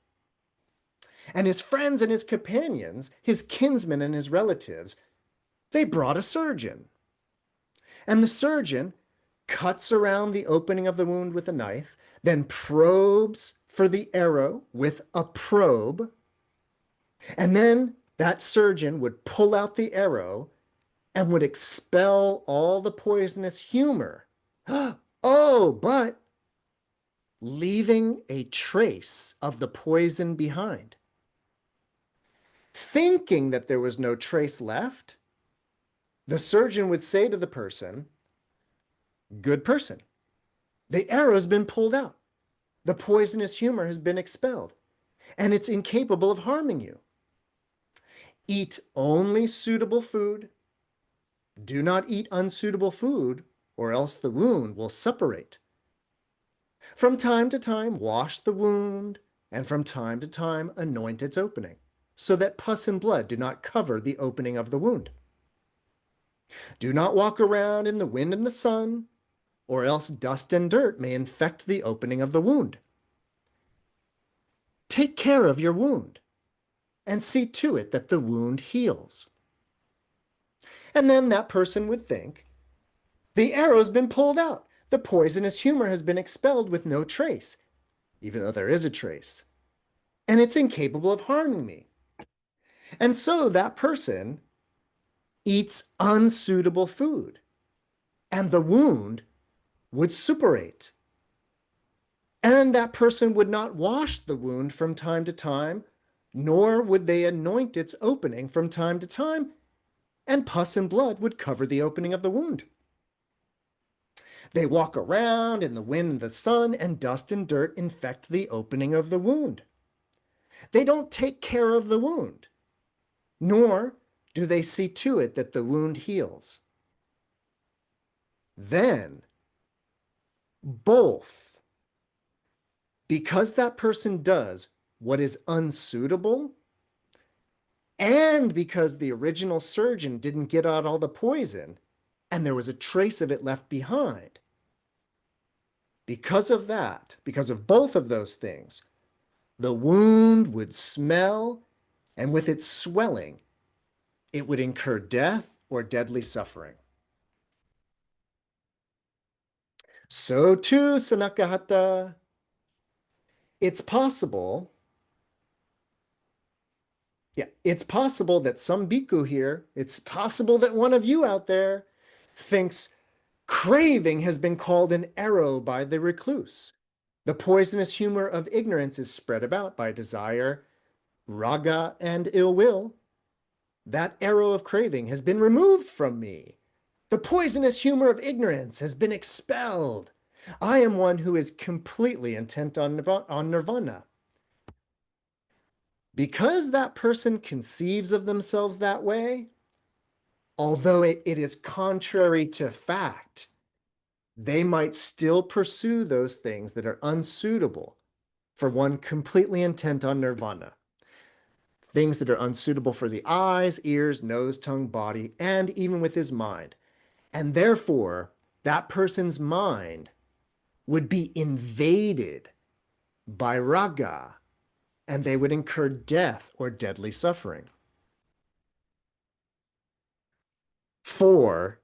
And his friends and his companions, his kinsmen and his relatives, they brought a surgeon. And the surgeon cuts around the opening of the wound with a knife, then probes for the arrow with a probe. And then that surgeon would pull out the arrow and would expel all the poisonous humor. Oh, but leaving a trace of the poison behind. Thinking that there was no trace left, the surgeon would say to the person, good person, the arrow's been pulled out. The poisonous humor has been expelled, and it's incapable of harming you. Eat only suitable food. Do not eat unsuitable food, or else the wound will suppurate. From time to time, wash the wound, and from time to time, anoint its opening, so that pus and blood do not cover the opening of the wound. Do not walk around in the wind and the sun, or else dust and dirt may infect the opening of the wound. Take care of your wound, and see to it that the wound heals. And then that person would think, the arrow's been pulled out. The poisonous humor has been expelled with no trace, even though there is a trace. And it's incapable of harming me. And so that person eats unsuitable food, and the wound would suppurate. And that person would not wash the wound from time to time, nor would they anoint its opening from time to time, and pus and blood would cover the opening of the wound. They walk around in the wind and the sun, and dust and dirt infect the opening of the wound. They don't take care of the wound, nor do they see to it that the wound heals. Then, both, because that person does what is unsuitable, and because the original surgeon didn't get out all the poison, and there was a trace of it left behind, because of that, because of both of those things, the wound would smell, and with its swelling, it would incur death or deadly suffering. So too, Sunakkhatta, it's possible that some bhikkhu here, it's possible that one of you out there thinks craving has been called an arrow by the recluse. The poisonous humor of ignorance is spread about by desire, raga, and ill will. That arrow of craving has been removed from me. The poisonous humor of ignorance has been expelled. I am one who is completely intent on nirvana. Because that person conceives of themselves that way, although it is contrary to fact, they might still pursue those things that are unsuitable for one completely intent on nirvana. Things that are unsuitable for the eyes, ears, nose, tongue, body, and even with his mind. And therefore, that person's mind would be invaded by raga, and they would incur death or deadly suffering. For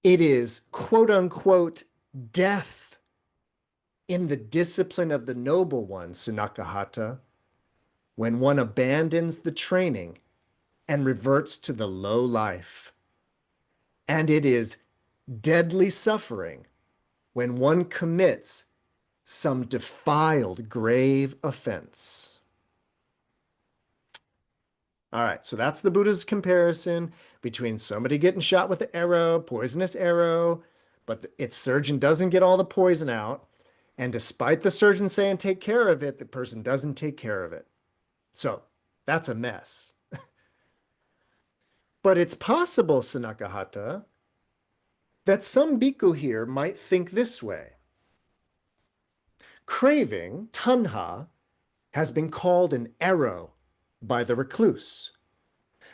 it is, quote unquote, death in the discipline of the noble one, Sunakkhatta, when one abandons the training and reverts to the low life. And it is deadly suffering when one commits some defiled, grave offense. All right, so that's the Buddha's comparison between somebody getting shot with an arrow, poisonous arrow, but its surgeon doesn't get all the poison out. And despite the surgeon saying take care of it, the person doesn't take care of it. So that's a mess. But it's possible, Sunakkhatta, that some bhikkhu here might think this way. Craving, tanha, has been called an arrow by the recluse.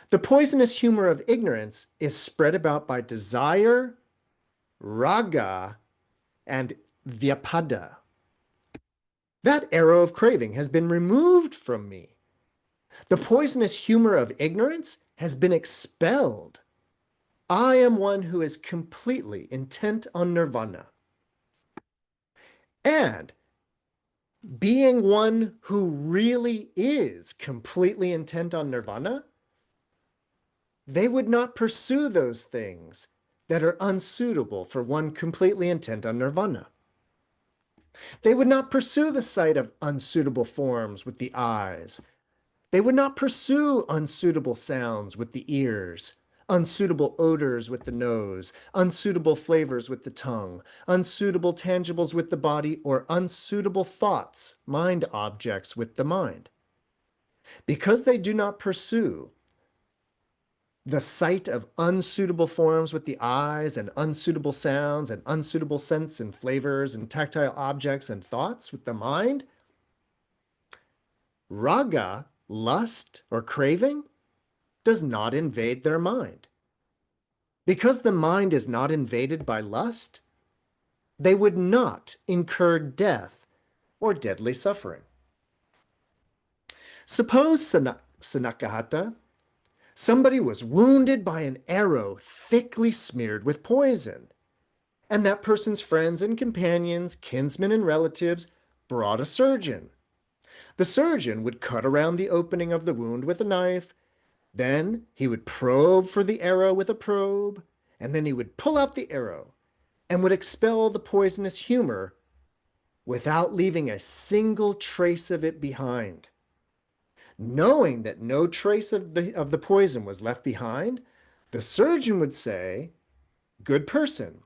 The poisonous humor of ignorance is spread about by desire, raga, and vyapada. That arrow of craving has been removed from me. The poisonous humor of ignorance has been expelled. I am one who is completely intent on nirvana. And being one who really is completely intent on nirvana, they would not pursue those things that are unsuitable for one completely intent on nirvana. They would not pursue the sight of unsuitable forms with the eyes. They would not pursue unsuitable sounds with the ears, unsuitable odors with the nose, unsuitable flavors with the tongue, unsuitable tangibles with the body, or unsuitable thoughts, mind objects with the mind. Because they do not pursue the sight of unsuitable forms with the eyes, and unsuitable sounds, and unsuitable scents and flavors, and tactile objects and thoughts with the mind, raga, lust or craving, does not invade their mind. Because the mind is not invaded by lust, they would not incur death or deadly suffering. Suppose Sunakkhatta, somebody was wounded by an arrow thickly smeared with poison, and that person's friends and companions, kinsmen and relatives brought a surgeon. The surgeon would cut around the opening of the wound with a knife. Then he would probe for the arrow with a probe, and then he would pull out the arrow and would expel the poisonous humor without leaving a single trace of it behind. Knowing that no trace of the poison was left behind, the surgeon would say, "Good person,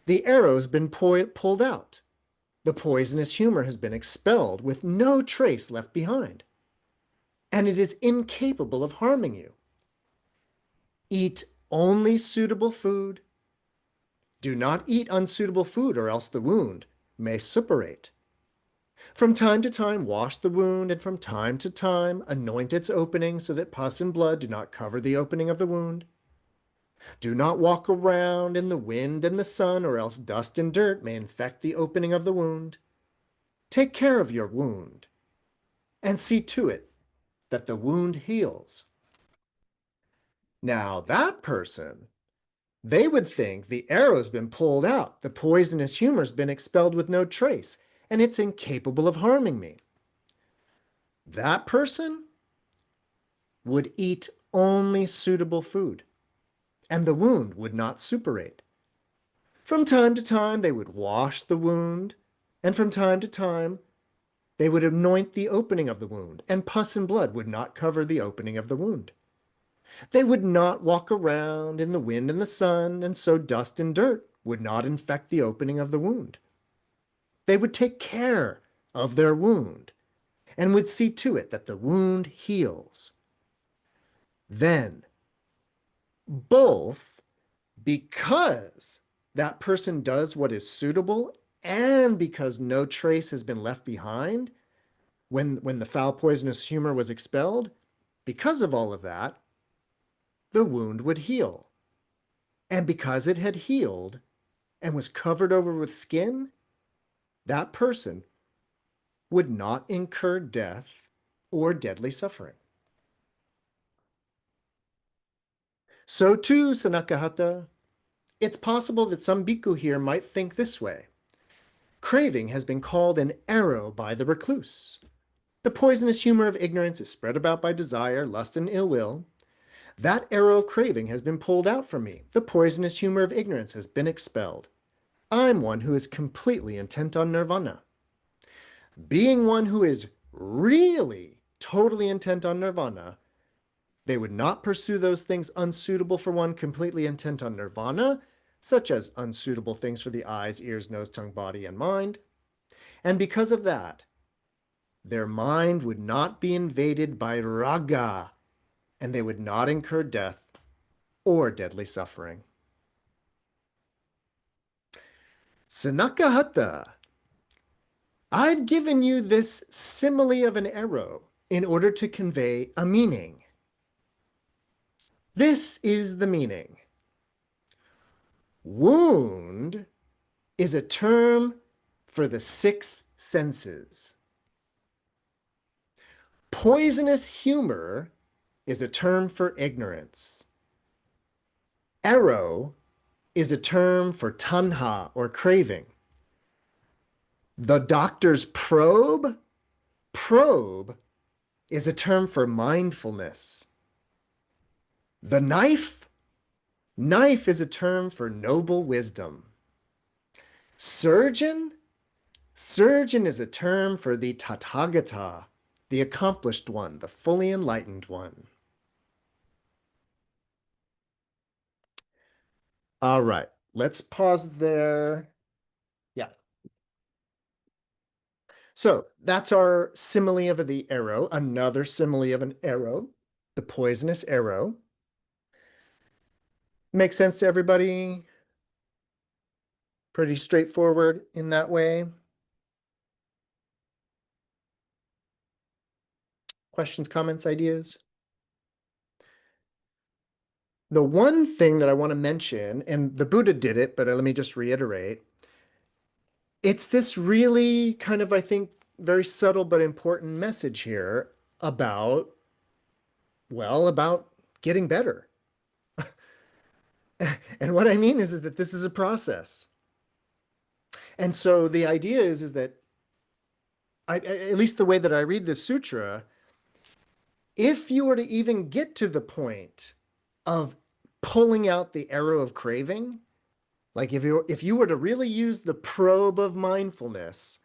the arrow's been pulled out. The poisonous humor has been expelled with no trace left behind, and it is incapable of harming you. Eat only suitable food. Do not eat unsuitable food, or else the wound may suppurate. From time to time, wash the wound, and from time to time, anoint its opening so that pus and blood do not cover the opening of the wound. Do not walk around in the wind and the sun, or else dust and dirt may infect the opening of the wound. Take care of your wound, and see to it that the wound heals." Now, that person, they would think the arrow's been pulled out, the poisonous humor's been expelled with no trace, and it's incapable of harming me. That person would eat only suitable food, and the wound would not suppurate. From time to time, they would wash the wound, and from time to time, they would anoint the opening of the wound, and pus and blood would not cover the opening of the wound. They would not walk around in the wind and the sun, and so dust and dirt would not infect the opening of the wound. They would take care of their wound and would see to it that the wound heals. Then, both because that person does what is suitable and because no trace has been left behind when the foul poisonous humor was expelled, because of all of that, the wound would heal. And because it had healed and was covered over with skin, that person would not incur death or deadly suffering. So too, Sunakkhatta, it's possible that some bhikkhu here might think this way. Craving has been called an arrow by the recluse. The poisonous humor of ignorance is spread about by desire, lust, and ill will. That arrow of craving has been pulled out from me. The poisonous humor of ignorance has been expelled. I'm one who is completely intent on nirvana. Being one who is really totally intent on nirvana, they would not pursue those things unsuitable for one completely intent on nirvana, such as unsuitable things for the eyes, ears, nose, tongue, body, and mind. And because of that, their mind would not be invaded by raga, and they would not incur death or deadly suffering. Sunakkhatta, I've given you this simile of an arrow in order to convey a meaning. This is the meaning. Wound is a term for the six senses. Poisonous humor is a term for ignorance. Arrow is a term for tanha, or craving. The doctor's probe is a term for mindfulness. The knife is a term for noble wisdom. Surgeon is a term for the Tathagata, the accomplished one, the fully enlightened one. All right, let's pause there. Yeah. So that's our simile of the arrow, another simile of an arrow, the poisonous arrow. Makes sense to everybody? Pretty straightforward in that way. Questions, comments, ideas? The one thing that I want to mention, and the Buddha did it, but let me just reiterate, it's this really kind of, I think, very subtle but important message here about, well, about getting better. And what I mean is that this is a process. And so the idea is that at least the way that I read this sutra, if you were to even get to the point of pulling out the arrow of craving, like if you were to really use the probe of mindfulness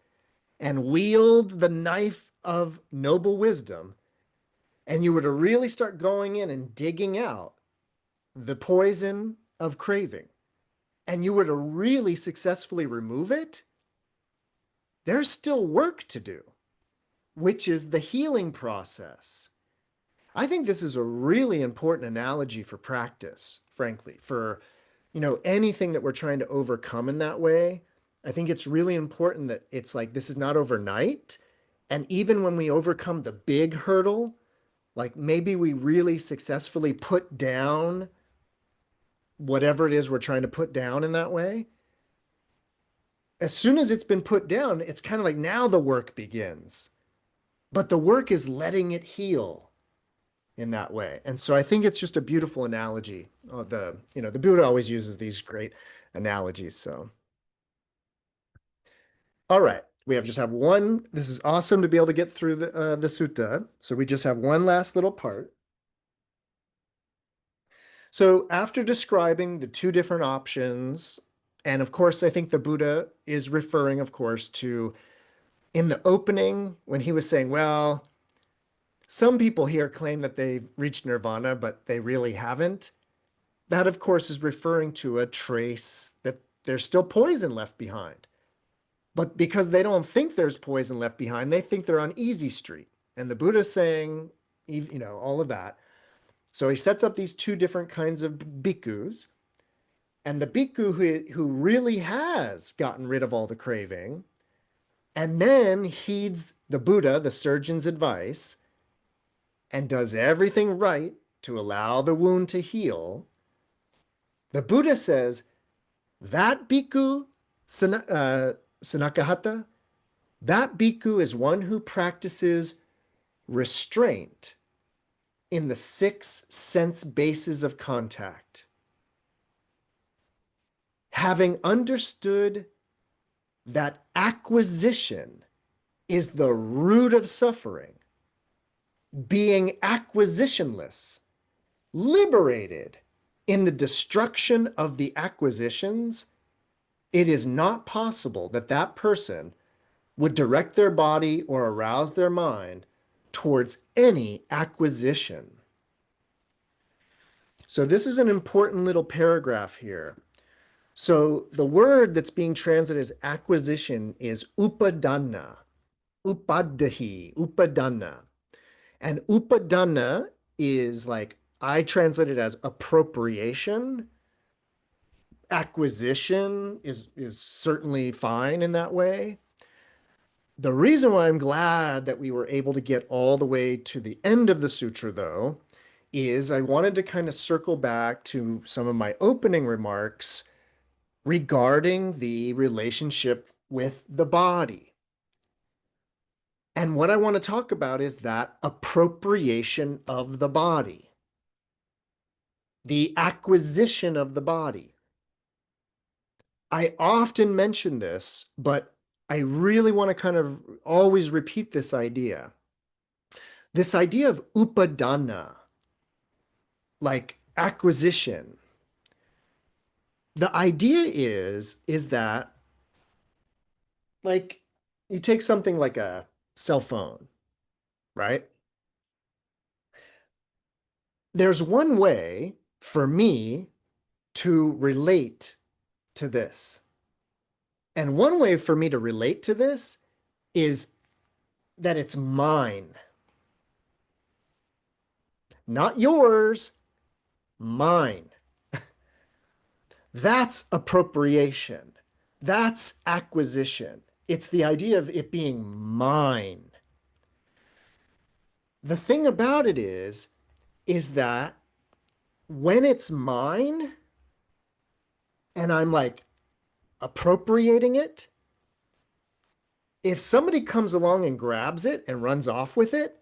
and wield the knife of noble wisdom, and you were to really start going in and digging out the poison of craving, and you were to really successfully remove it, there's still work to do, which is the healing process. I think this is a really important analogy for practice, frankly, for anything that we're trying to overcome in that way. I think it's really important that it's like this is not overnight. And even when we overcome the big hurdle, like maybe we really successfully put down whatever it is we're trying to put down in that way. As soon as it's been put down, it's kind of like now the work begins. But the work is letting it heal in that way. And so I think it's just a beautiful analogy. The Buddha always uses these great analogies. So, all right, we just have one. This is awesome to be able to get through the sutta. So we just have one last little part. So after describing the two different options, and of course, I think the Buddha is referring, of course, to in the opening when he was saying, well, some people here claim that they've reached nirvana, but they really haven't. That, of course, is referring to a trace that there's still poison left behind. But because they don't think there's poison left behind, they think they're on easy street. And the Buddha's saying, all of that. So he sets up these two different kinds of bhikkhus. And the bhikkhu who really has gotten rid of all the craving, and then heeds the Buddha, the surgeon's advice, and does everything right to allow the wound to heal, the Buddha says that bhikkhu, Sunakkhatta, that bhikkhu is one who practices restraint in the 6 sense bases of contact. Having understood that acquisition is the root of suffering, being acquisitionless, liberated in the destruction of the acquisitions, it is not possible that that person would direct their body or arouse their mind towards any acquisition. So this is an important little paragraph here. So the word that's being translated as acquisition is upadana, upadana. And upadana is like, I translate it as appropriation. Acquisition is certainly fine in that way. The reason why I'm glad that we were able to get all the way to the end of the sutra, though, is I wanted to kind of circle back to some of my opening remarks regarding the relationship with the body. And what I want to talk about is that appropriation of the body, the acquisition of the body. I often mention this, but I really want to kind of always repeat this idea. This idea of upadana, like acquisition. The idea is that, like, you take something like a cell phone, right? There's one way for me to relate to this. And one way for me to relate to this is that it's mine. Not yours, mine. That's appropriation. That's acquisition. It's the idea of it being mine. The thing about it is that when it's mine and I'm like appropriating it, if somebody comes along and grabs it and runs off with it,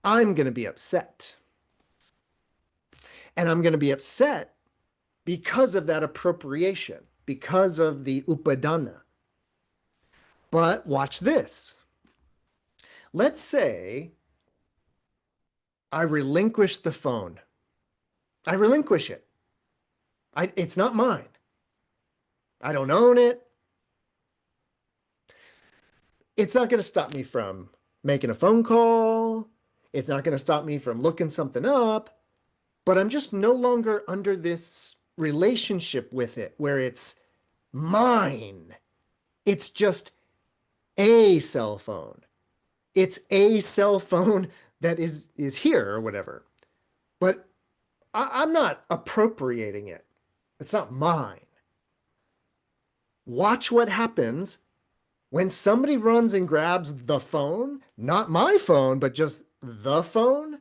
I'm going to be upset. And I'm going to be upset because of that appropriation, because of the upadana. But watch this. Let's say I relinquish the phone. I relinquish it. It's not mine. I don't own it. It's not going to stop me from making a phone call. It's not going to stop me from looking something up. But I'm just no longer under this relationship with it where it's mine. It's just a cell phone. It's a cell phone that is here or whatever. But I'm not appropriating it. It's not mine. Watch what happens when somebody runs and grabs the phone, not my phone, but just the phone.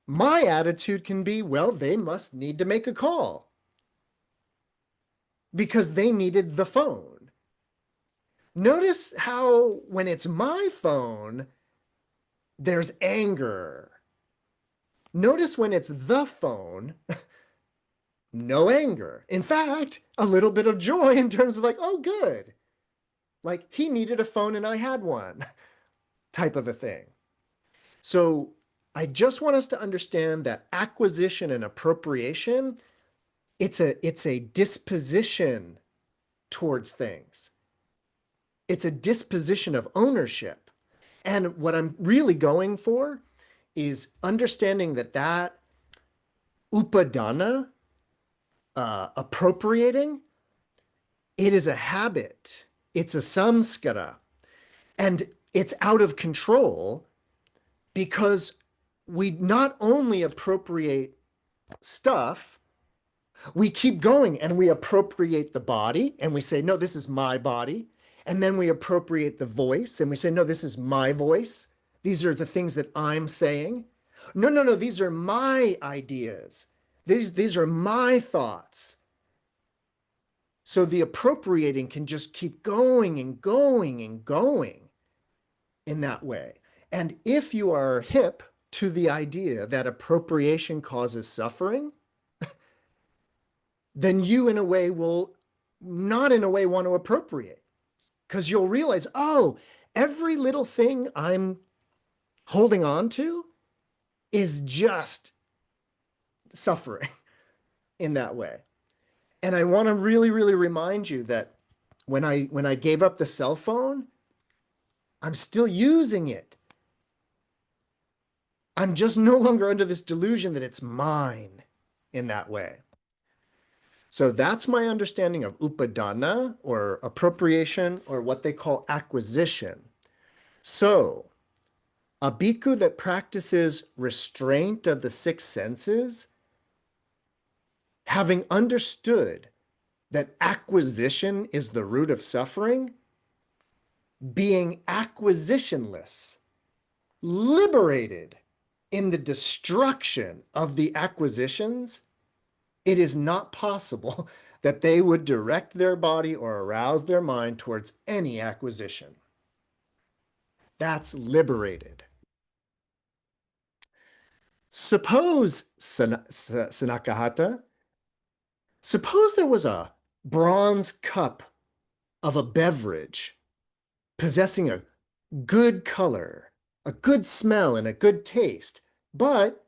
My attitude can be, well, they must need to make a call because they needed the phone. Notice how when it's my phone, there's anger. Notice when it's the phone, no anger. In fact, a little bit of joy in terms of like, oh, good. Like he needed a phone and I had one type of a thing. So I just want us to understand that acquisition and appropriation, it's a disposition towards things. It's a disposition of ownership. And what I'm really going for is understanding that upadana, appropriating, it is a habit. It's a samskara. And it's out of control because we not only appropriate stuff, we keep going and we appropriate the body and we say, no, this is my body. And then we appropriate the voice and we say, no, this is my voice. These are the things that I'm saying. No, no, no, these are my ideas. These are my thoughts. So the appropriating can just keep going and going and going in that way. And if you are hip to the idea that appropriation causes suffering, then you in a way will not in a way want to appropriate because you'll realize, oh, every little thing I'm holding on to is just suffering in that way. And I want to really, really remind you that when I gave up the cell phone, I'm still using it. I'm just no longer under this delusion that it's mine in that way. So that's my understanding of upadana or appropriation or what they call acquisition. So a bhikkhu that practices restraint of the six senses, having understood that acquisition is the root of suffering, being acquisitionless, liberated in the destruction of the acquisitions, it is not possible that they would direct their body or arouse their mind towards any acquisition. That's liberated. Suppose, Sunakkhatta, suppose there was a bronze cup of a beverage possessing a good color, a good smell, and a good taste, but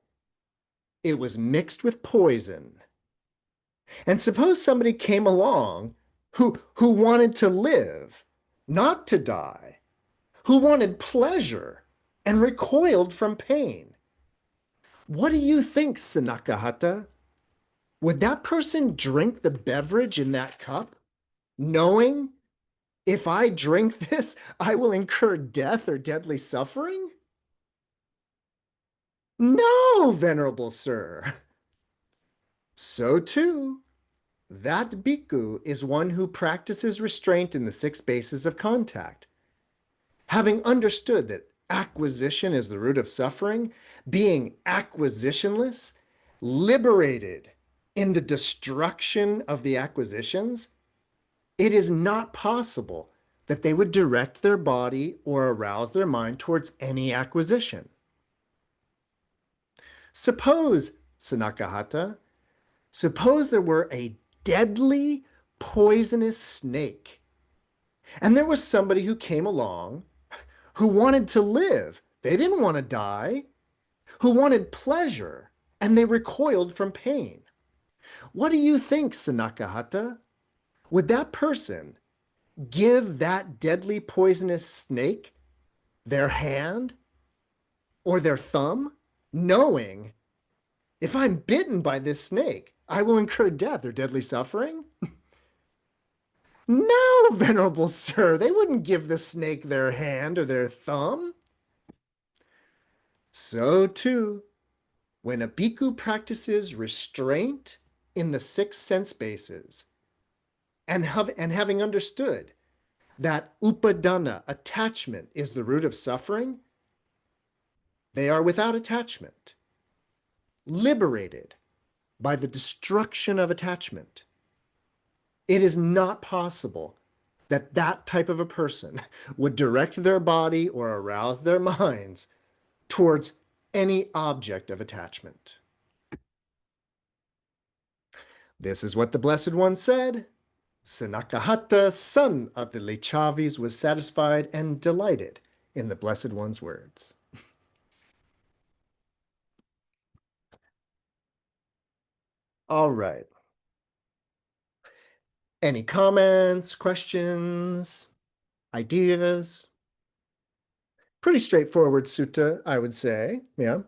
it was mixed with poison. And suppose somebody came along who wanted to live, not to die, who wanted pleasure and recoiled from pain. What do you think, Sunakkhatta? Would that person drink the beverage in that cup, knowing if I drink this, I will incur death or deadly suffering? No, venerable sir. So too, that bhikkhu is one who practices restraint in the six bases of contact. Having understood that acquisition is the root of suffering, being acquisitionless, liberated in the destruction of the acquisitions, it is not possible that they would direct their body or arouse their mind towards any acquisition. Suppose, Sunakkhatta, suppose there were a deadly, poisonous snake, and there was somebody who came along who wanted to live. They didn't want to die, who wanted pleasure, and they recoiled from pain. What do you think, Sunakkhatta? Would that person give that deadly poisonous snake their hand or their thumb, knowing if I'm bitten by this snake, I will incur death or deadly suffering? No, venerable sir, they wouldn't give the snake their hand or their thumb. So too, when a bhikkhu practices restraint in the six sense bases, and having understood that upadana, attachment, is the root of suffering, they are without attachment, liberated by the destruction of attachment. It is not possible that that type of a person would direct their body or arouse their minds towards any object of attachment. This is what the Blessed One said. Sunakkhatta, son of the Lichavis, was satisfied and delighted in the Blessed One's words. All right. Any comments, questions, ideas? Pretty straightforward sutta, I would say. Yeah.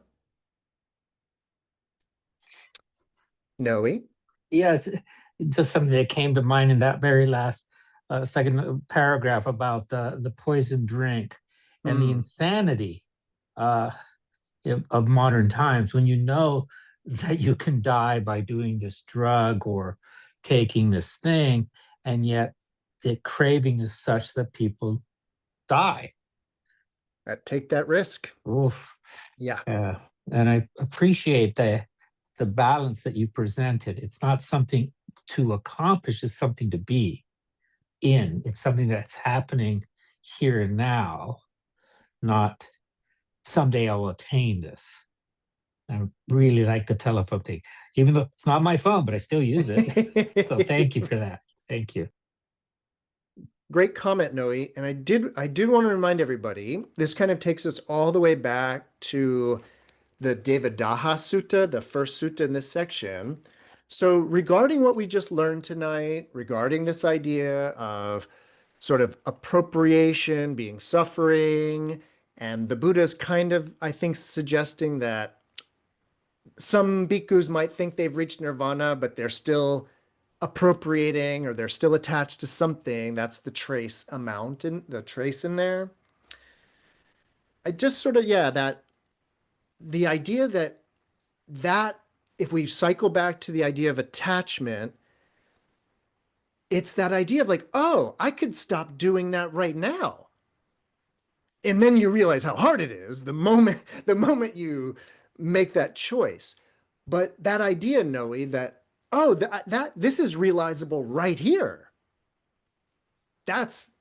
Noe? Yeah, it's just something that came to mind in that very last second paragraph about the poison drink and the insanity uh, of modern times when you know that you can die by doing this drug or taking this thing, and yet the craving is such that people die. Take that risk. Oof. Yeah. And I appreciate the balance that you presented. It's not something to accomplish, it's something to be in. It's something that's happening here and now, not someday I'll attain this. I really like the telephone thing, even though it's not my phone, but I still use it. So thank you for that. Thank you. Great comment, Noe. And I did want to remind everybody, this kind of takes us all the way back to the Devadaha Sutta, the first sutta in this section. So regarding what we just learned tonight, regarding this idea of sort of appropriation being suffering, and the Buddha is kind of, I think, suggesting that some bhikkhus might think they've reached nirvana, but they're still appropriating or they're still attached to something. That's the trace amount in the trace in there. I just sort of, yeah, that the idea that if we cycle back to the idea of attachment, it's that idea of like, oh, I could stop doing that right now. And then you realize how hard it is the moment you make that choice. But that idea, Noe, that, oh, that this is realizable right here. That's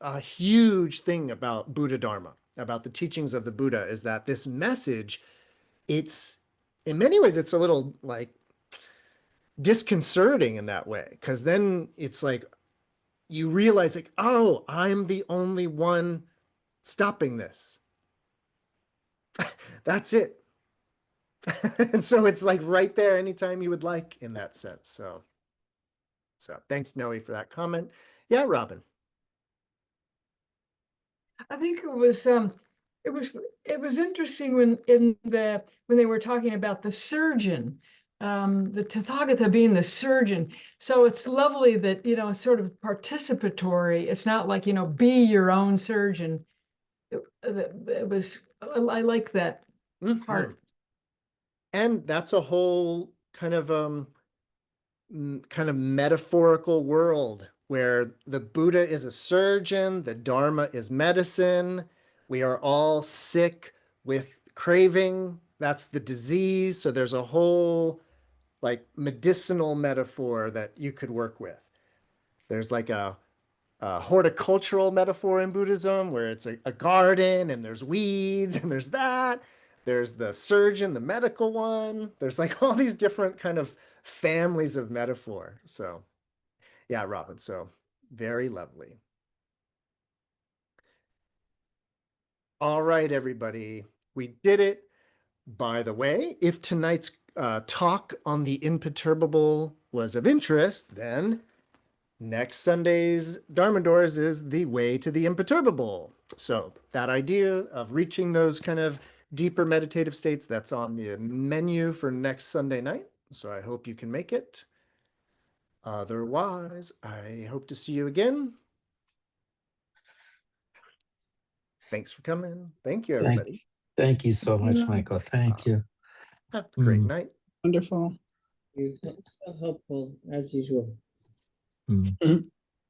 a huge thing about Buddha Dharma, about the teachings of the Buddha, is that this message, it's, in many ways, it's a little like disconcerting in that way, because then it's like you realize like, oh, I'm the only one stopping this. That's it. And so it's like right there anytime you would like in that sense. So thanks, Noe, for that comment. Yeah, Robin. I think it was interesting when they were talking about the surgeon, the Tathagata being the surgeon. So it's lovely that, it's sort of participatory. It's not like, be your own surgeon. I like that part. And that's a whole kind of metaphorical world where the Buddha is a surgeon, the Dharma is medicine. We are all sick with craving. That's the disease. So there's a whole like medicinal metaphor that you could work with. There's like a horticultural metaphor in Buddhism, where it's a garden and there's weeds and there's that. There's the surgeon, the medical one. There's like all these different kind of families of metaphor. So yeah, Robin, so very lovely. All right, everybody, we did it. By the way, if tonight's talk on the imperturbable was of interest, then next Sunday's Dharma Doors is the way to the imperturbable. So that idea of reaching those kind of deeper meditative states, that's on the menu for next Sunday night. So I hope you can make it. Otherwise, I hope to see you again. Thanks for coming. Thank you, everybody. Thank you so much, Michael. Thank you. Have a great night. Wonderful. You're so helpful as usual. Mm.